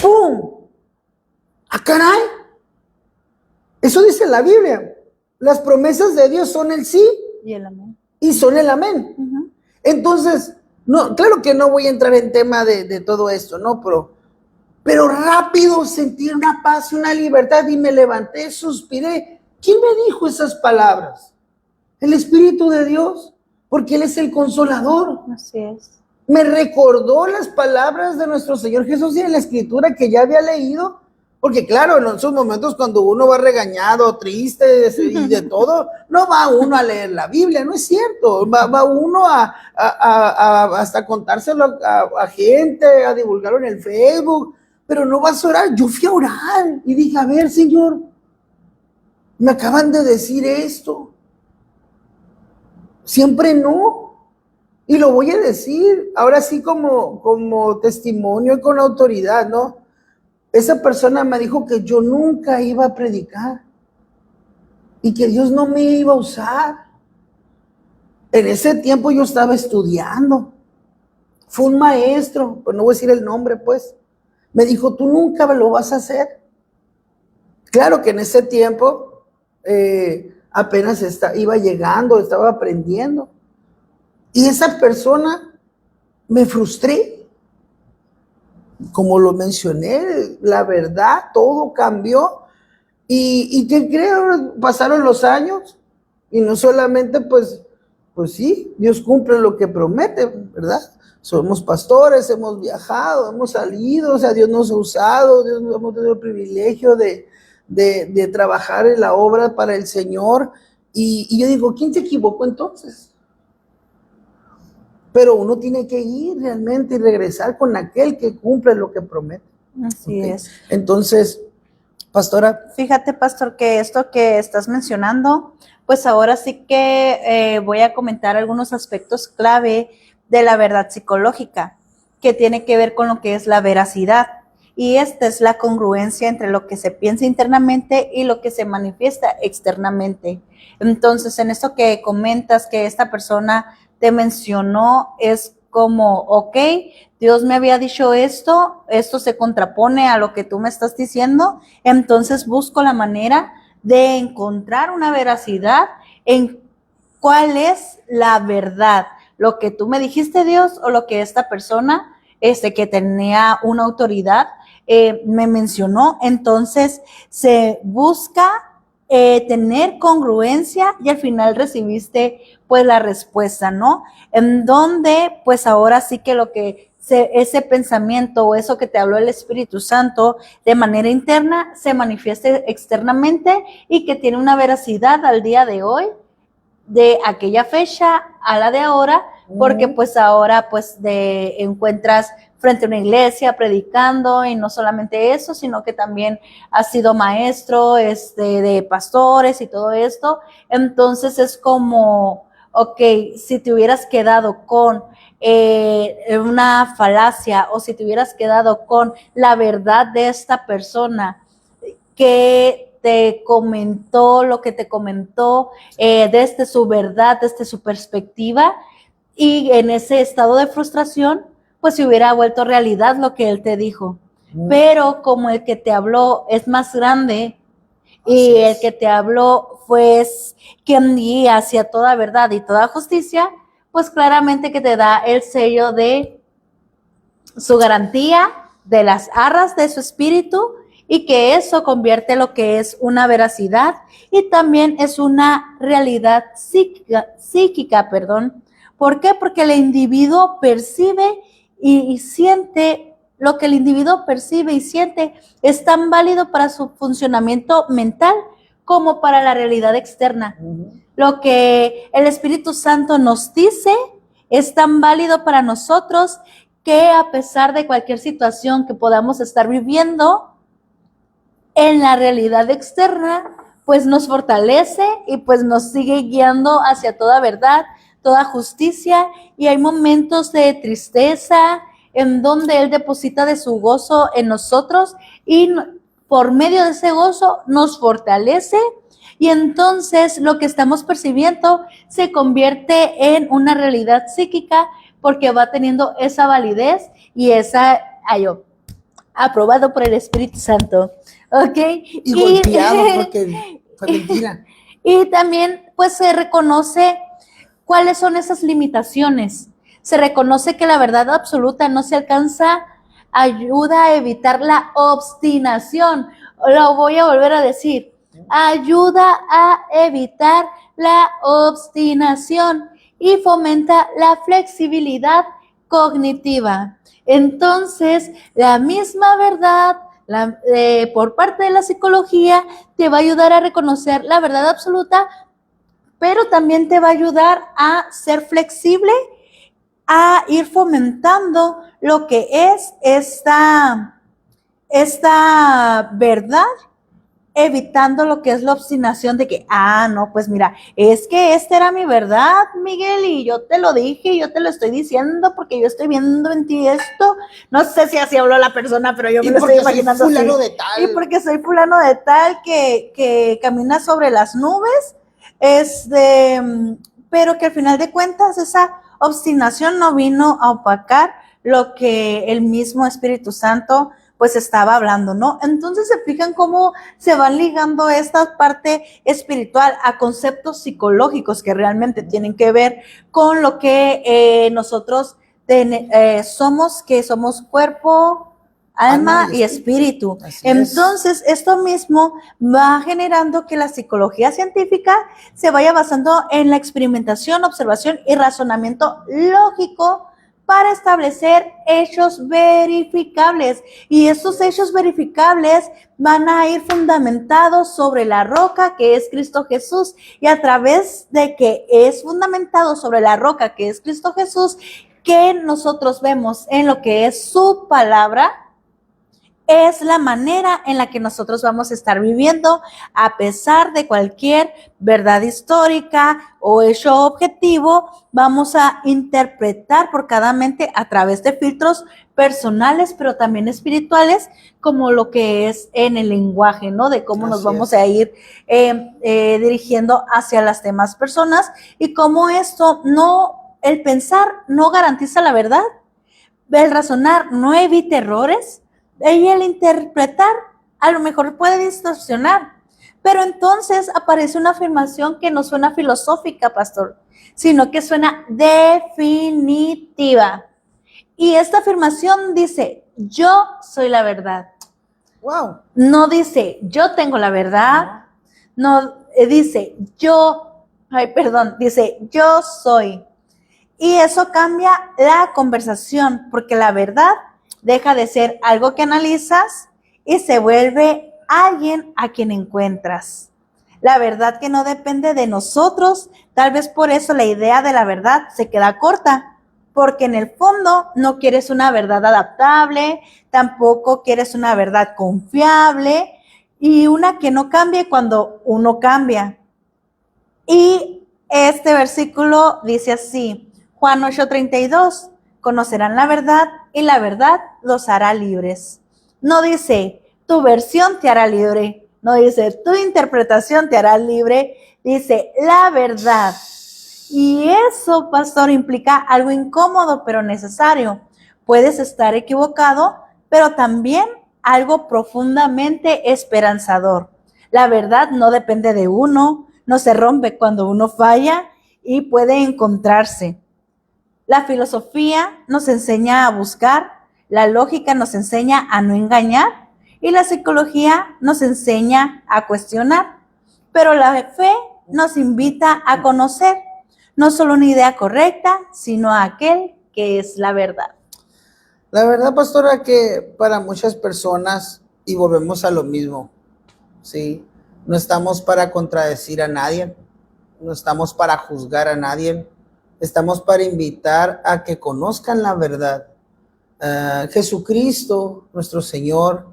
¡Pum! ¡Ah, caray! Eso dice la Biblia. Las promesas de Dios son el sí Y el amén. y son el amén. Ujú. Entonces, no, claro que no voy a entrar en tema de todo esto, ¿no? Pero rápido sentí una paz y una libertad y me levanté, suspiré. ¿Quién me dijo esas palabras? El Espíritu de Dios, porque Él es el consolador. Así es. Me recordó las palabras de nuestro Señor Jesús y en la Escritura que ya había leído, porque claro, en esos momentos cuando uno va regañado, triste y de todo, no va uno a leer la Biblia, no es cierto, va uno hasta contárselo a gente, a divulgarlo en el Facebook, pero no vas a orar. Yo fui a orar y dije, a ver, Señor, me acaban de decir esto, siempre no. Y lo voy a decir, ahora sí como testimonio y con autoridad, ¿no? Esa persona me dijo que yo nunca iba a predicar y que Dios no me iba a usar. En ese tiempo yo estaba estudiando. Fue un maestro, pues no voy a decir el nombre, pues. Me dijo, tú nunca lo vas a hacer. Claro que en ese tiempo apenas iba llegando, estaba aprendiendo. Y esa persona me frustré. Como lo mencioné, la verdad, todo cambió. Y ¿qué creo? Pasaron los años y no solamente, pues sí, Dios cumple lo que promete, ¿verdad? Somos pastores, hemos viajado, hemos salido, o sea, Dios nos ha usado, Dios nos hemos tenido el privilegio de trabajar en la obra para el Señor. Y yo digo, ¿quién se equivocó entonces? Pero uno tiene que ir realmente y regresar con aquel que cumple lo que promete. Así ¿Okay? es. Entonces, pastora. Fíjate, pastor, que esto que estás mencionando, pues ahora sí que voy a comentar algunos aspectos clave de la verdad psicológica, que tiene que ver con lo que es la veracidad. Y esta es la congruencia entre lo que se piensa internamente y lo que se manifiesta externamente. Entonces, en esto que comentas que esta persona te mencionó, es como, ok, Dios me había dicho esto se contrapone a lo que tú me estás diciendo, entonces busco la manera de encontrar una veracidad en cuál es la verdad, lo que tú me dijiste, Dios, o lo que esta persona, que tenía una autoridad, me mencionó. Entonces se busca tener congruencia y al final recibiste pues la respuesta, ¿no? En donde pues ahora sí que ese pensamiento o eso que te habló el Espíritu Santo de manera interna se manifieste externamente y que tiene una veracidad al día de hoy, de aquella fecha a la de ahora, porque pues ahora pues encuentras frente a una iglesia predicando y no solamente eso, sino que también has sido maestro de pastores y todo esto. Entonces es como, ok, si te hubieras quedado con una falacia o si te hubieras quedado con la verdad de esta persona que te comentó lo que te comentó desde su verdad, desde su perspectiva, y en ese estado de frustración, pues se hubiera vuelto realidad lo que él te dijo. Pero como el que te habló es más grande y el que te habló fue quien guía hacia toda verdad y toda justicia, pues claramente que te da el sello de su garantía, de las arras de su espíritu, y que eso convierte lo que es una veracidad y también es una realidad psíquica. ¿Por qué? Porque el individuo percibe y siente lo que el individuo percibe y siente es tan válido para su funcionamiento mental como para la realidad externa. Lo que el Espíritu Santo nos dice es tan válido para nosotros que a pesar de cualquier situación que podamos estar viviendo en la realidad externa, pues nos fortalece y pues nos sigue guiando hacia toda verdad, toda justicia, y hay momentos de tristeza en donde Él deposita de su gozo en nosotros y por medio de ese gozo nos fortalece, y entonces lo que estamos percibiendo se convierte en una realidad psíquica porque va teniendo esa validez y esa aprobado por el Espíritu Santo, ¿ok? Y golpeado porque fue mentira. Y también pues se reconoce cuáles son esas limitaciones. Se reconoce que la verdad absoluta no se alcanza, ayuda a evitar la obstinación. Lo voy a volver a decir. Ayuda a evitar la obstinación y fomenta la flexibilidad cognitiva. Entonces, la misma verdad por parte de la psicología te va a ayudar a reconocer la verdad absoluta, pero también te va a ayudar a ser flexible, a ir fomentando lo que es esta verdad, evitando lo que es la obstinación de que, no, pues mira, es que esta era mi verdad, Miguel, y yo te lo dije, yo te lo estoy diciendo porque yo estoy viendo en ti esto. No sé si así habló la persona, pero yo me lo estoy imaginando así. Fulano de tal. Y porque soy fulano de tal que camina sobre las nubes, pero que al final de cuentas esa obstinación no vino a opacar lo que el mismo Espíritu Santo pues estaba hablando, ¿no? Entonces se fijan cómo se van ligando esta parte espiritual a conceptos psicológicos que realmente tienen que ver con lo que nosotros somos, que somos cuerpo, alma y espíritu. Entonces, esto mismo va generando que la psicología científica se vaya basando en la experimentación, observación y razonamiento lógico para establecer hechos verificables. Y estos hechos verificables van a ir fundamentados sobre la roca que es Cristo Jesús. Y a través de que es fundamentado sobre la roca que es Cristo Jesús, que nosotros vemos en lo que es su palabra, es la manera en la que nosotros vamos a estar viviendo a pesar de cualquier verdad histórica o hecho objetivo. Vamos a interpretar por cada mente a través de filtros personales, pero también espirituales, como lo que es en el lenguaje, ¿no? De cómo nos vamos a ir dirigiendo hacia las demás personas y cómo el pensar no garantiza la verdad, el razonar no evita errores, y el interpretar a lo mejor puede distorsionar, pero entonces aparece una afirmación que no suena filosófica, pastor, sino que suena definitiva. Y esta afirmación dice, yo soy la verdad. Wow. No dice, yo tengo la verdad. No, dice, dice, yo soy. Y eso cambia la conversación, porque la verdad deja de ser algo que analizas y se vuelve alguien a quien encuentras. La verdad que no depende de nosotros, tal vez por eso la idea de la verdad se queda corta, porque en el fondo no quieres una verdad adaptable, tampoco quieres una verdad confiable y una que no cambie cuando uno cambia. Y este versículo dice así, Juan 8:32, conocerán la verdad y la verdad los hará libres. No dice, tu versión te hará libre. No dice, tu interpretación te hará libre, dice, la verdad. Y eso, pastor, implica algo incómodo, pero necesario. Puedes estar equivocado, pero también algo profundamente esperanzador. La verdad no depende de uno, no se rompe cuando uno falla y puede encontrarse. La filosofía nos enseña a buscar, la lógica nos enseña a no engañar y la psicología nos enseña a cuestionar. Pero la fe nos invita a conocer no solo una idea correcta, sino a aquel que es la verdad. La verdad, pastora, que para muchas personas, y volvemos a lo mismo, ¿sí? No estamos para contradecir a nadie, no estamos para juzgar a nadie, estamos para invitar a que conozcan la verdad. Jesucristo, nuestro Señor,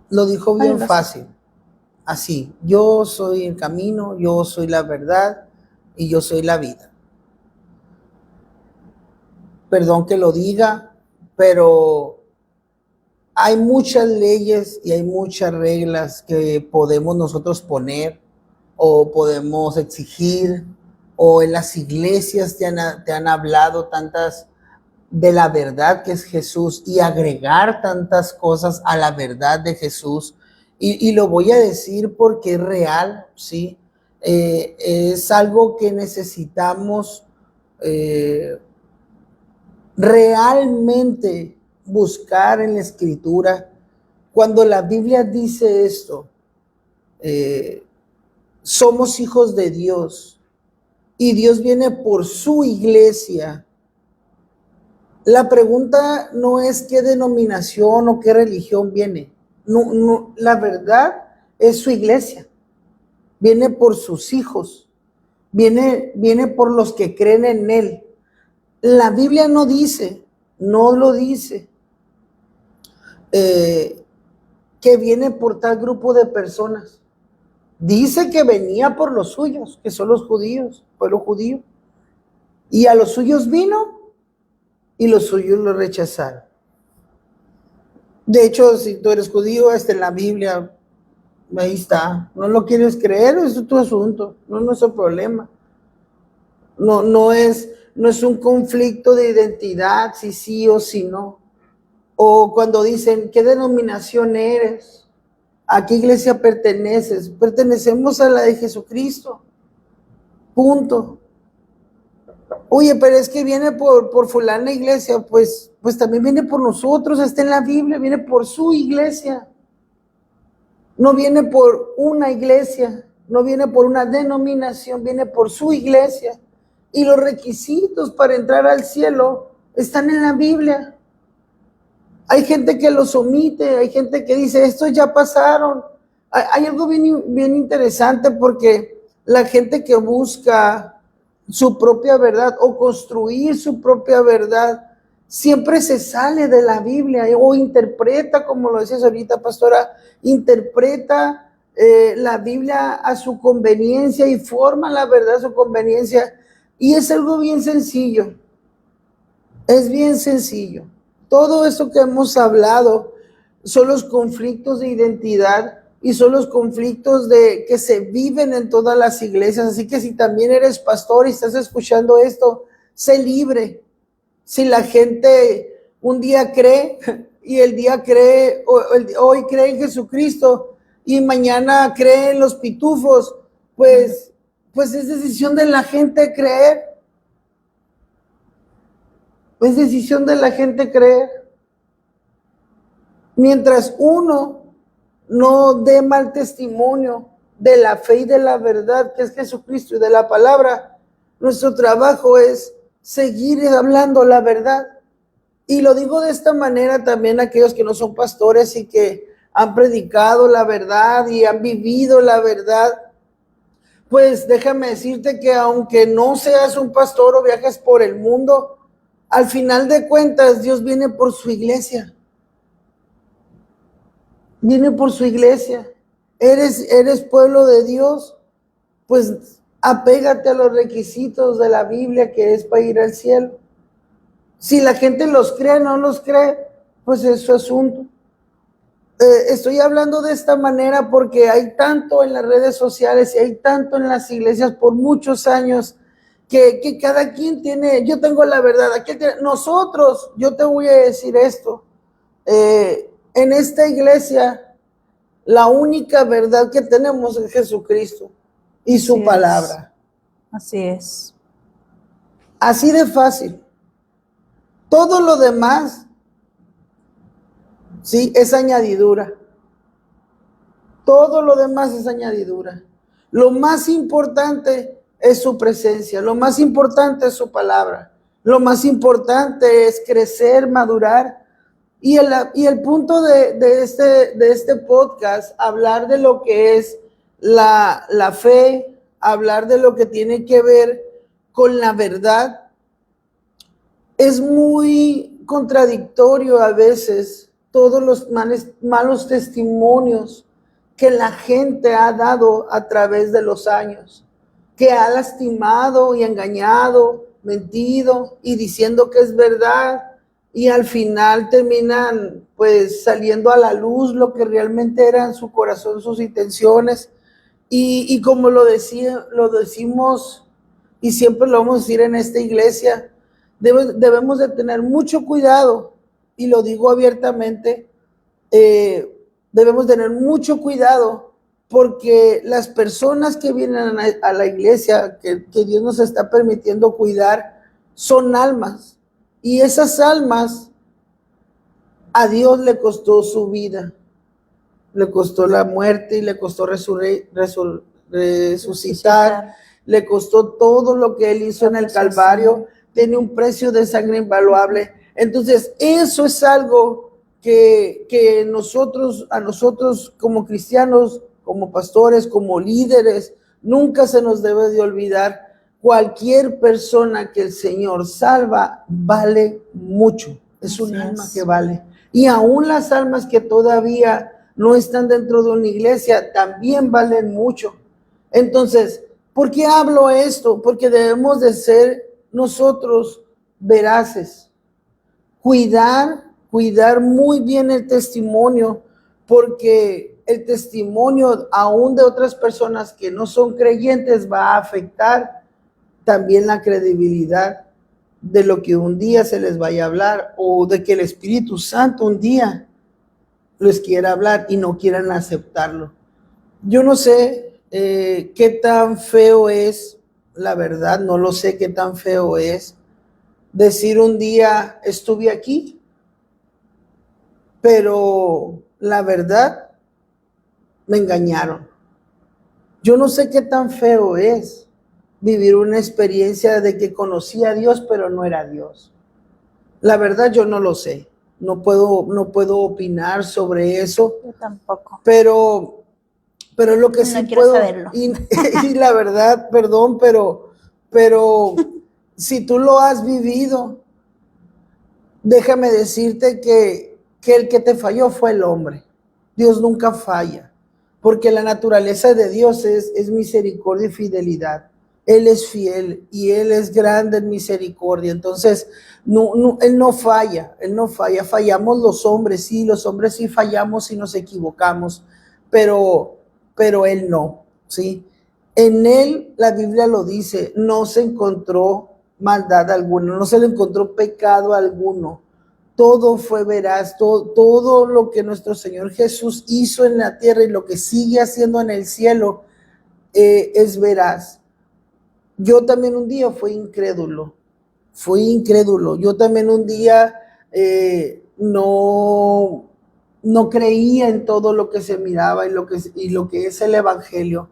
lo dijo bien fácil, así: yo soy el camino, yo soy la verdad y yo soy la vida. Perdón que lo diga, pero hay muchas leyes y hay muchas reglas que podemos nosotros poner o podemos exigir, o en las iglesias te han hablado tantas de la verdad que es Jesús y agregar tantas cosas a la verdad de Jesús. Y lo voy a decir porque es real, ¿sí? Es algo que necesitamos realmente buscar en la Escritura. Cuando la Biblia dice esto, somos hijos de Dios y Dios viene por su iglesia. La pregunta no es qué denominación o qué religión viene. No, la verdad es su iglesia. Viene por sus hijos. Viene por los que creen en Él. La Biblia no lo dice, que viene por tal grupo de personas. Dice que venía por los suyos, que son los judíos, pueblo judío. Y a los suyos vino y los suyos lo rechazaron. De hecho, si tú eres judío, está en la Biblia, ahí está. No lo quieres creer, eso es tu asunto, no es nuestro problema. No es un conflicto de identidad, si sí o si no. O cuando dicen, ¿qué denominación eres? ¿A qué iglesia perteneces? Pertenecemos a la de Jesucristo. Punto. Oye, pero es que viene por fulana iglesia, pues también viene por nosotros, está en la Biblia, viene por su iglesia. No viene por una iglesia, no viene por una denominación, viene por su iglesia. Y los requisitos para entrar al cielo están en la Biblia. Hay gente que los omite, hay gente que dice, estos ya pasaron. Hay algo bien interesante, porque la gente que busca su propia verdad o construir su propia verdad siempre se sale de la Biblia o interpreta, como lo decías ahorita, pastora, interpreta la Biblia a su conveniencia y forma la verdad a su conveniencia. Y es algo bien sencillo, es bien sencillo. Todo eso que hemos hablado son los conflictos de identidad y son los conflictos que se viven en todas las iglesias. Así que si también eres pastor y estás escuchando esto, sé libre. Si la gente un día cree y el día cree, hoy cree en Jesucristo y mañana cree en los pitufos, pues es decisión de la gente creer. Es decisión de la gente creer. Mientras uno no dé mal testimonio de la fe y de la verdad que es Jesucristo y de la palabra, nuestro trabajo es seguir hablando la verdad. Y lo digo de esta manera también a aquellos que no son pastores y que han predicado la verdad y han vivido la verdad. Pues déjame decirte que aunque no seas un pastor o viajes por el mundo, al final de cuentas Dios viene por su iglesia. Viene por su iglesia. Eres pueblo de Dios, pues apégate a los requisitos de la Biblia, que es para ir al cielo. Si la gente los cree o no los cree, pues es su asunto. Estoy hablando de esta manera porque hay tanto en las redes sociales y hay tanto en las iglesias por muchos años que cada quien tiene, yo tengo la verdad, nosotros, yo te voy a decir esto, en esta iglesia la única verdad que tenemos es Jesucristo y su palabra. Así es. Así de fácil. Todo lo demás, sí, es añadidura. Todo lo demás es añadidura. Lo más importante es su presencia, lo más importante es su palabra, lo más importante es crecer, madurar. Y el punto de este podcast, hablar de lo que es la fe, hablar de lo que tiene que ver con la verdad, es muy contradictorio a veces todos los malos testimonios que la gente ha dado a través de los años, que ha lastimado y engañado, mentido y diciendo que es verdad, y al final terminan pues saliendo a la luz lo que realmente era en su corazón, sus intenciones, y como lo decimos y siempre lo vamos a decir en esta iglesia, debemos de tener mucho cuidado, y lo digo abiertamente, debemos tener mucho cuidado porque las personas que vienen a la iglesia, que Dios nos está permitiendo cuidar, son almas. Y esas almas a Dios le costó su vida, le costó la muerte y le costó resucitar, le costó todo lo que Él hizo en el Calvario, tiene un precio de sangre invaluable. Entonces, eso es algo que a nosotros como cristianos, como pastores, como líderes, nunca se nos debe de olvidar. Cualquier persona que el Señor salva vale mucho, es un alma que vale. Y aún las almas que todavía no están dentro de una iglesia también valen mucho. Entonces, ¿por qué hablo esto? Porque debemos de ser nosotros veraces, cuidar muy bien el testimonio, porque el testimonio aún de otras personas que no son creyentes va a afectar también la credibilidad de lo que un día se les vaya a hablar, o de que el Espíritu Santo un día les quiera hablar y no quieran aceptarlo. Yo no sé qué tan feo es, la verdad, no lo sé qué tan feo es decir un día estuve aquí, pero la verdad me engañaron. Yo no sé qué tan feo es vivir una experiencia de que conocí a Dios, pero no era Dios. La verdad yo no lo sé. No puedo opinar sobre eso. Yo tampoco. Pero lo que sí quiero puedo saberlo. Y la verdad, perdón, pero si tú lo has vivido, déjame decirte que el que te falló fue el hombre. Dios nunca falla, porque la naturaleza de Dios es misericordia y fidelidad. Él es fiel y Él es grande en misericordia. Entonces, Él no falla, Fallamos los hombres sí fallamos y nos equivocamos, pero Él no, ¿sí? En Él, la Biblia lo dice, no se encontró maldad alguna, no se le encontró pecado alguno. Todo fue veraz, todo lo que nuestro Señor Jesús hizo en la tierra y lo que sigue haciendo en el cielo es veraz. Yo también un día fui incrédulo. Yo también un día no creía en todo lo que se miraba y lo que es el evangelio.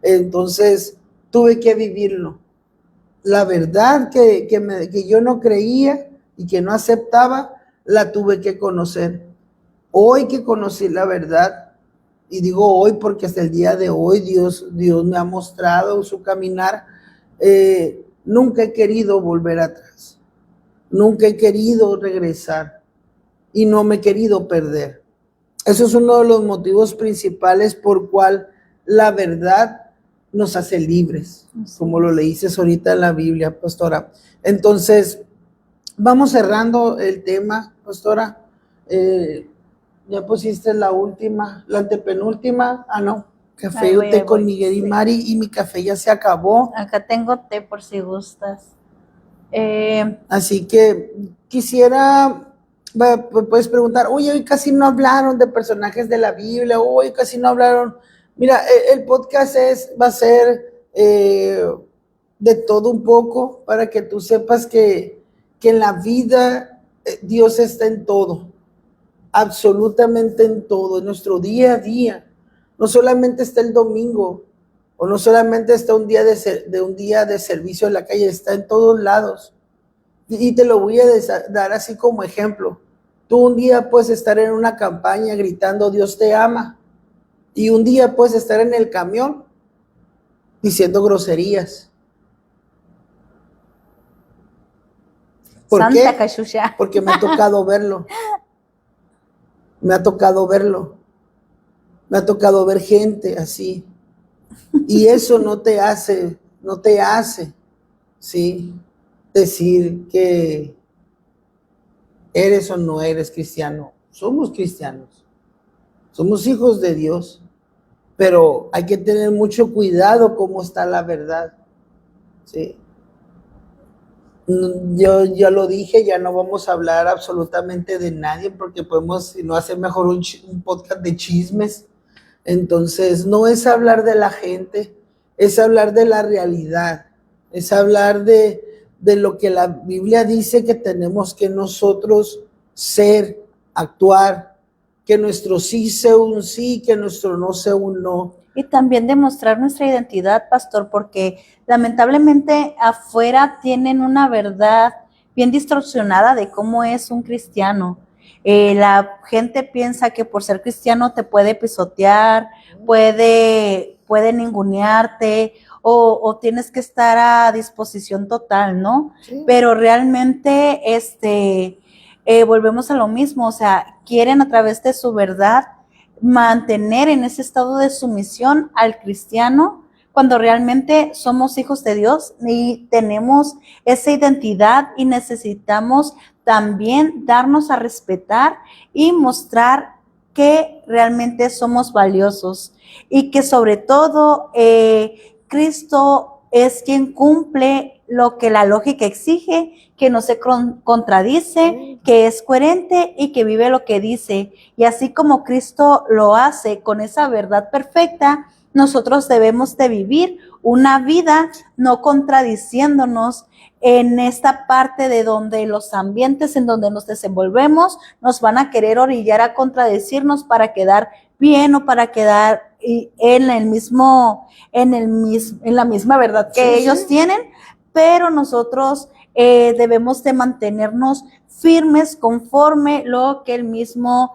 Entonces tuve que vivirlo. La verdad que yo no creía y que no aceptaba, la tuve que conocer. Hoy que conocí la verdad, y digo hoy porque hasta el día de hoy Dios me ha mostrado su caminar, nunca he querido volver atrás, nunca he querido regresar y no me he querido perder. Eso es uno de los motivos principales por cual la verdad nos hace libres, como lo leíste ahorita en la Biblia, pastora. Entonces, vamos cerrando el tema, pastora. Ya pusiste la última, la antepenúltima. Ah, no. Café Ahí o voy, té ahí con voy, Miguel y sí. Mari, y mi café ya se acabó. Acá tengo té por si gustas. Así que quisiera, puedes preguntar, oye, hoy casi no hablaron de personajes de la Biblia, hoy casi no hablaron. Mira, el podcast va a ser de todo un poco para que tú sepas que en la vida Dios está en todo, absolutamente en todo, en nuestro día a día. No solamente está el domingo, o no solamente está un día un día de servicio en la calle, está en todos lados. Y te lo voy a dar así como ejemplo. Tú un día puedes estar en una campaña gritando Dios te ama, y un día puedes estar en el camión diciendo groserías. ¿Por Santa qué? Cachucha. Porque me ha tocado verlo. Me ha tocado verlo. Me ha tocado ver gente así. Y eso no te hace, ¿sí? Decir que eres o no eres cristiano. Somos cristianos. Somos hijos de Dios. Pero hay que tener mucho cuidado cómo está la verdad, ¿sí? Yo ya lo dije, ya no vamos a hablar absolutamente de nadie porque podemos, si no, hacer mejor un podcast de chismes. Entonces, no es hablar de la gente, es hablar de la realidad, es hablar de lo que la Biblia dice que tenemos que nosotros ser, actuar, que nuestro sí sea un sí, que nuestro no sea un no. Y también demostrar nuestra identidad, pastor, porque lamentablemente afuera tienen una verdad bien distorsionada de cómo es un cristiano. La gente piensa que por ser cristiano te puede pisotear, puede ningunearte o tienes que estar a disposición total, ¿no? Sí. Pero realmente volvemos a lo mismo, o sea, quieren a través de su verdad mantener en ese estado de sumisión al cristiano cuando realmente somos hijos de Dios y tenemos esa identidad y necesitamos también darnos a respetar y mostrar que realmente somos valiosos y que sobre todo Cristo es quien cumple lo que la lógica exige, que no se contradice, que es coherente y que vive lo que dice. Y así como Cristo lo hace con esa verdad perfecta, nosotros debemos de vivir una vida no contradiciéndonos en esta parte de donde los ambientes en donde nos desenvolvemos nos van a querer orillar a contradecirnos para quedar bien o para quedar en la misma verdad que ellos tienen, pero nosotros debemos de mantenernos firmes conforme lo que el mismo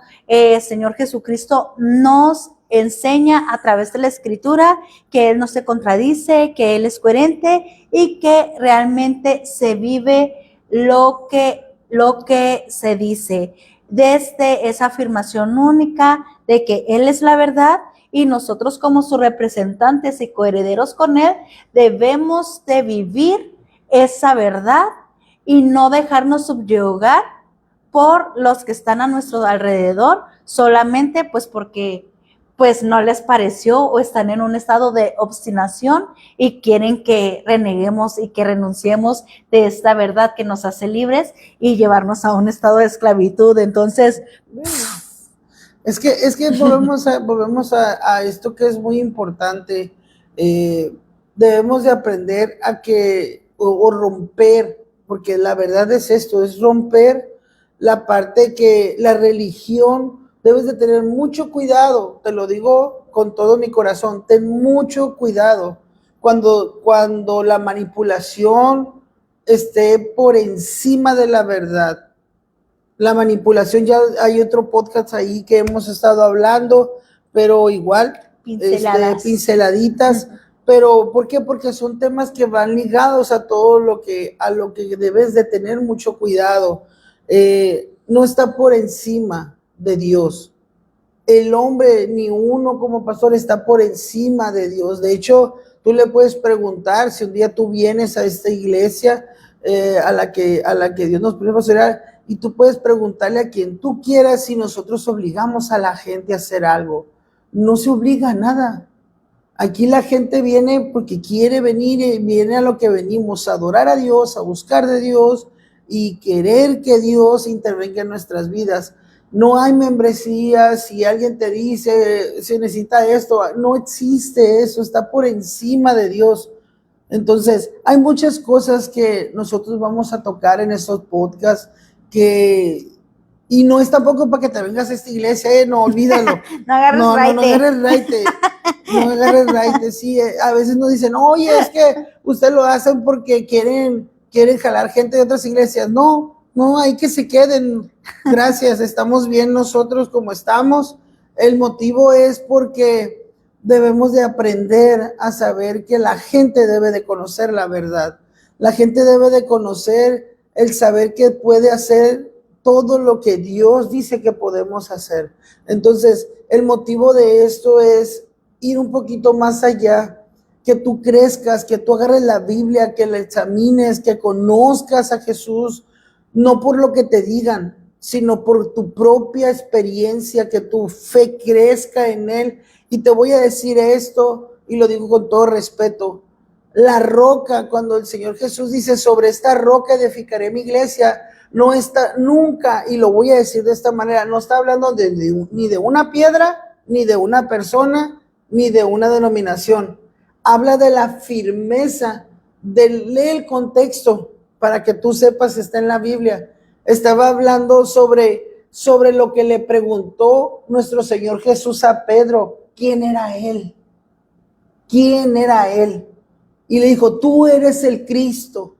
Señor Jesucristo nos enseña a través de la Escritura, que Él no se contradice, que Él es coherente y que realmente se vive lo que se dice. Desde esa afirmación única de que Él es la verdad y nosotros como sus representantes y coherederos con Él debemos de vivir esa verdad y no dejarnos subyugar por los que están a nuestro alrededor solamente pues porque pues no les pareció o están en un estado de obstinación y quieren que reneguemos y que renunciemos de esta verdad que nos hace libres y llevarnos a un estado de esclavitud. Entonces, es que volvemos a esto que es muy importante. Debemos de aprender a que, o romper, porque la verdad es esto, es romper la parte que la religión, debes de tener mucho cuidado, te lo digo con todo mi corazón, ten mucho cuidado cuando la manipulación esté por encima de la verdad. La manipulación, ya hay otro podcast ahí que hemos estado hablando, pero igual, pinceladitas, pero ¿por qué? Porque son temas que van ligados a todo a lo que debes de tener mucho cuidado. No está por encima de Dios. El hombre, ni uno como pastor, está por encima de Dios. De hecho, tú le puedes preguntar si un día tú vienes a esta iglesia a la que Dios nos pone a pastorear, y tú puedes preguntarle a quien tú quieras si nosotros obligamos a la gente a hacer algo. No se obliga a nada. Aquí la gente viene porque quiere venir y viene a lo que venimos, a adorar a Dios, a buscar de Dios y querer que Dios intervenga en nuestras vidas. No hay membresía, si alguien te dice, se necesita esto, no existe eso, está por encima de Dios. Entonces, hay muchas cosas que nosotros vamos a tocar en estos podcasts que, y no es tampoco para que te vengas a esta iglesia, no, olvídalo. No agarres no raite. agarres raite. No agarres raite, sí, a veces nos dicen, oye, es que ustedes lo hacen porque quieren jalar gente de otras iglesias. No, hay que se queden. Gracias, estamos bien nosotros como estamos. El motivo es porque debemos de aprender a saber que la gente debe de conocer la verdad. La gente debe de conocer el saber que puede hacer todo lo que Dios dice que podemos hacer. Entonces, el motivo de esto es ir un poquito más allá, que tú crezcas, que tú agarres la Biblia, que la examines, que conozcas a Jesús, no por lo que te digan, sino por tu propia experiencia, que tu fe crezca en Él. Y te voy a decir esto, y lo digo con todo respeto, la roca, cuando el Señor Jesús dice, sobre esta roca edificaré mi iglesia, no está nunca, y lo voy a decir de esta manera, no está hablando ni de una piedra, ni de una persona, ni de una denominación. Habla de la firmeza, lee el contexto para que tú sepas, está en la Biblia. Estaba hablando sobre lo que le preguntó nuestro Señor Jesús a Pedro, ¿quién era él? ¿Quién era él? Y le dijo, tú eres el Cristo,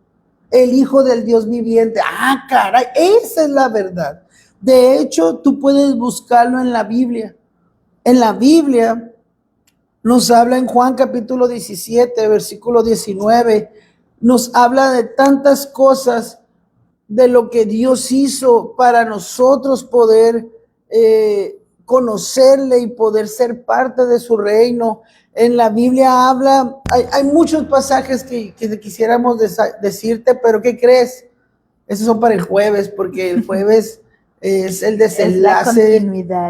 el Hijo del Dios viviente. Ah, caray, esa es la verdad. De hecho, tú puedes buscarlo en la Biblia. En la Biblia nos habla en Juan capítulo 17, versículo 19, nos habla de tantas cosas de lo que Dios hizo para nosotros poder conocerle y poder ser parte de su reino. En la Biblia habla, hay muchos pasajes que quisiéramos decirte, pero ¿qué crees? Esos son para el jueves, porque el jueves es el desenlace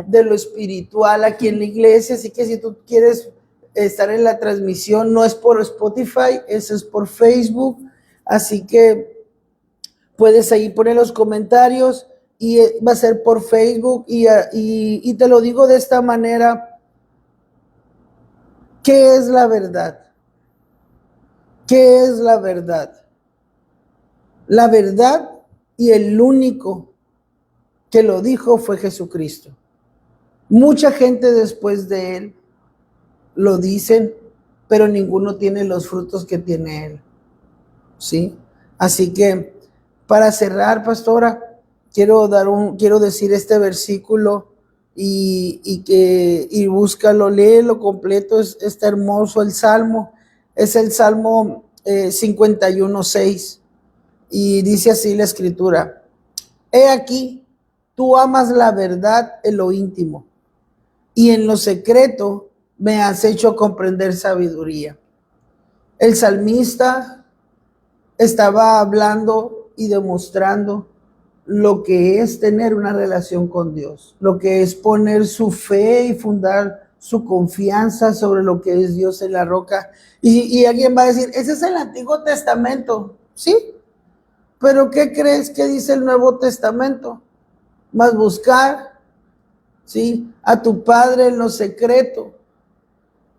de lo espiritual aquí en la iglesia, así que si tú quieres estar en la transmisión, no es por Spotify, eso es por Facebook, así que puedes ahí poner los comentarios y va a ser por Facebook y te lo digo de esta manera, ¿qué es la verdad? ¿Qué es la verdad? La verdad y el único que lo dijo fue Jesucristo. Mucha gente después de él lo dicen, pero ninguno tiene los frutos que tiene él. ¿Sí? Así que para cerrar, pastora, quiero decir este versículo y búscalo, léelo completo, está hermoso el Salmo, es el Salmo 51:6 y dice así la escritura, he aquí, tú amas la verdad en lo íntimo y en lo secreto me has hecho comprender sabiduría. El salmista estaba hablando y demostrando lo que es tener una relación con Dios, lo que es poner su fe y fundar su confianza sobre lo que es Dios en la roca. Y alguien va a decir, ese es el Antiguo Testamento, ¿sí? Pero ¿qué crees que dice el Nuevo Testamento? Más buscar, ¿sí? A tu Padre en lo secreto,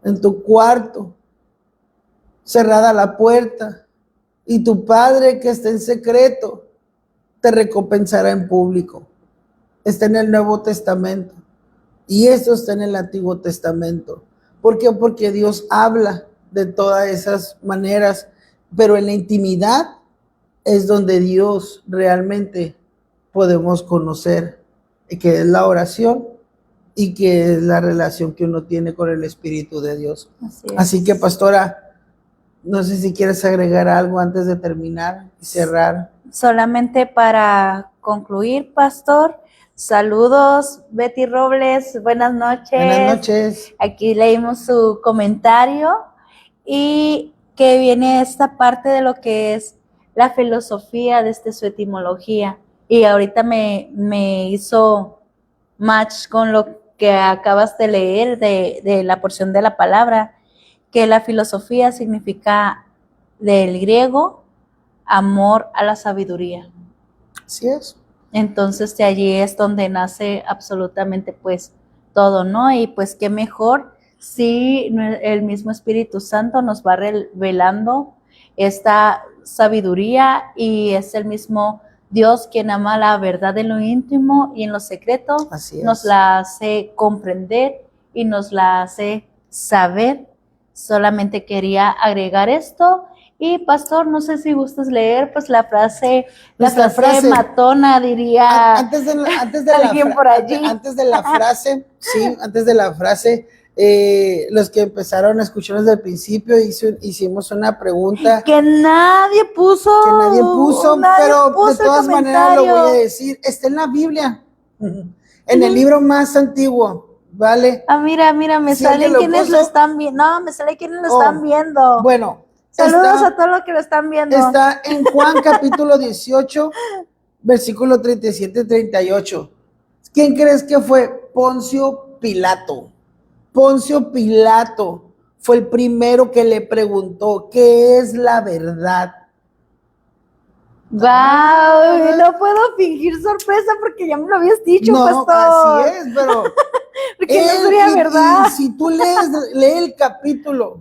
en tu cuarto, cerrada la puerta, y tu Padre que está en secreto te recompensará en público. Está en el Nuevo Testamento y eso está en el Antiguo Testamento. ¿Por qué? Porque Dios habla de todas esas maneras, pero en la intimidad es donde Dios realmente podemos conocer, que es la oración y que es la relación que uno tiene con el Espíritu de Dios. Así que, pastora, no sé si quieres agregar algo antes de terminar y cerrar. Solamente para concluir, pastor, saludos, Betty Robles, buenas noches. Buenas noches. Aquí leímos su comentario y que viene esta parte de lo que es la filosofía desde su etimología. y ahorita me hizo match con lo que acabas de leer de la porción de la palabra, que la filosofía significa del griego amor a la sabiduría. Así es. Entonces de allí es donde nace absolutamente pues todo, ¿no? Y pues qué mejor si el mismo Espíritu Santo nos va revelando esta sabiduría y es el mismo Dios quien ama la verdad en lo íntimo y en lo secreto, Así es. nos la hace comprender y nos la hace saber. Solamente quería agregar esto. Y pastor, no sé si gustas leer pues la frase matona, diría antes de alguien por allí. Antes de la frase, sí, antes de la frase, los que empezaron a escuchar desde el principio hicimos una pregunta que nadie puso, pero de todas maneras lo voy a decir, está en la Biblia, en el libro más antiguo, ¿vale? Ah, mira, me salen quienes lo están viendo. No, me sale quienes lo están viendo. Bueno. Saludos a todos los que lo están viendo. Está en Juan capítulo 18, versículo 37-38. ¿Quién crees que fue? Poncio Pilato. Poncio Pilato fue el primero que le preguntó, ¿qué es la verdad? ¡Wow! No puedo fingir sorpresa porque ya me lo habías dicho, pastor. Así es, pero porque no sería verdad. Y si tú lee el capítulo,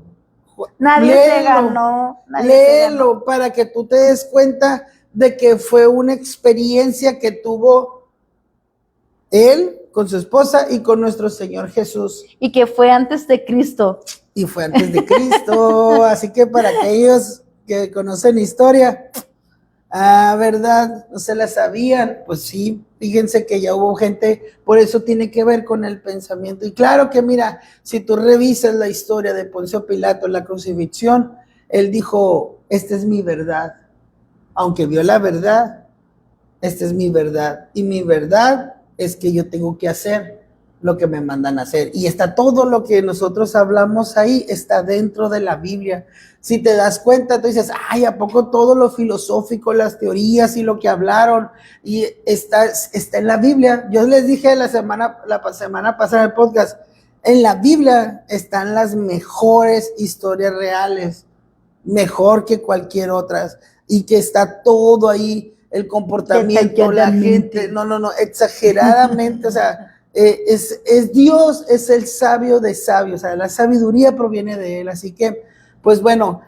nadie se ganó. Léelo para que tú te des cuenta de que fue una experiencia que tuvo él con su esposa y con nuestro Señor Jesús. Y que fue antes de Cristo. Y fue antes de Cristo. Así que para aquellos que conocen historia, ¿verdad? No se la sabían. Pues sí, fíjense que ya hubo gente, por eso tiene que ver con el pensamiento. Y claro que mira, si tú revisas la historia de Poncio Pilato en la crucifixión, él dijo, esta es mi verdad. Aunque vio la verdad, esta es mi verdad. Y mi verdad es que yo tengo que hacer lo que me mandan a hacer. Y está todo lo que nosotros hablamos ahí, está dentro de la Biblia. Si te das cuenta, tú dices, ay, ¿a poco todo lo filosófico, las teorías y lo que hablaron? Y está en la Biblia. Yo les dije la semana pasada en el podcast, en la Biblia están las mejores historias reales, mejor que cualquier otra, y que está todo ahí, el comportamiento, la gente, no, exageradamente, o sea, es Dios, es el sabio de sabios, o sea, la sabiduría proviene de él, así que, pues bueno,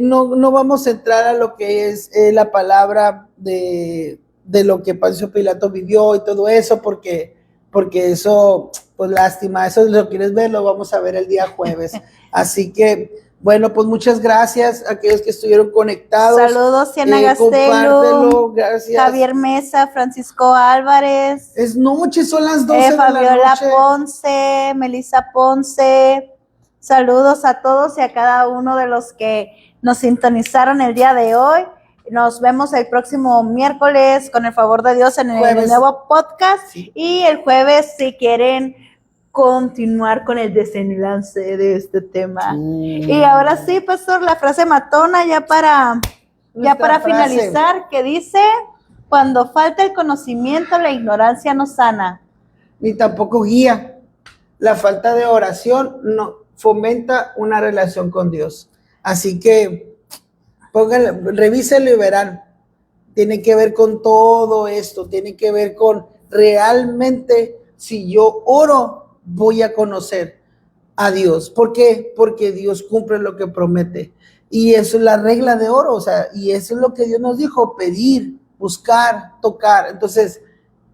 no vamos a entrar a lo que es la palabra de lo que Poncio Pilato vivió y todo eso, porque eso, pues lástima, eso lo quieres ver, lo vamos a ver el día jueves, así que, bueno, pues muchas gracias a aquellos que estuvieron conectados. Saludos, Siena Gastelu, compártelo, gracias. Javier Mesa, Francisco Álvarez. Es noche, son las 12 de la noche. Fabiola Ponce, Melissa Ponce. Saludos a todos y a cada uno de los que nos sintonizaron el día de hoy. Nos vemos el próximo miércoles, con el favor de Dios, en el nuevo podcast. Sí. Y el jueves, si quieren continuar con el desenlace de este tema. Y ahora sí, pastor, la frase matona ya para finalizar, que dice, cuando falta el conocimiento, la ignorancia no sana. Ni tampoco guía. La falta de oración no fomenta una relación con Dios. Así que revísenlo y verán. Tiene que ver con todo esto, tiene que ver con realmente, si yo oro, voy a conocer a Dios. ¿Por qué? Porque Dios cumple lo que promete. Y eso es la regla de oro, o sea, y eso es lo que Dios nos dijo, pedir, buscar, tocar. Entonces,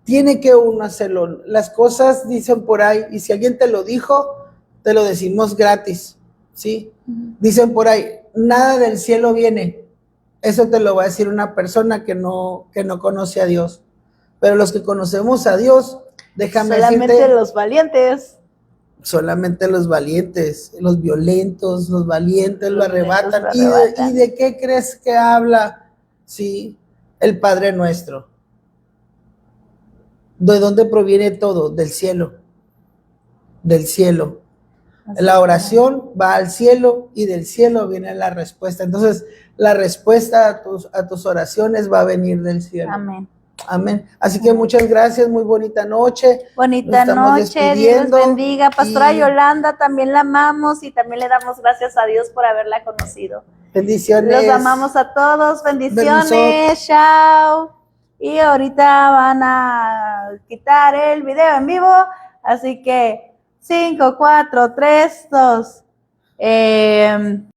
tiene que uno hacerlo. Las cosas dicen por ahí, y si alguien te lo dijo, te lo decimos gratis, ¿sí? Dicen por ahí, nada del cielo viene. Eso te lo va a decir una persona que no conoce a Dios. Pero los que conocemos a Dios, déjame solamente decirte, los valientes. Solamente los valientes, los violentos, los valientes lo arrebatan. ¿Y de qué crees que habla? Sí, el Padre Nuestro. ¿De dónde proviene todo? Del cielo. Del cielo. La oración va al cielo y del cielo viene la respuesta. Entonces, la respuesta a tus oraciones va a venir del cielo. Amén. Amén. Así que muchas gracias, muy bonita noche. Bonita Nos estamos noche, Dios les despidiendo bendiga. Pastora y Yolanda, también la amamos y también le damos gracias a Dios por haberla conocido. bendiciones. Los amamos a todos, bendiciones, Benisot. chao. Y ahorita van a quitar el video en vivo, así que 5, 4, 3, 2.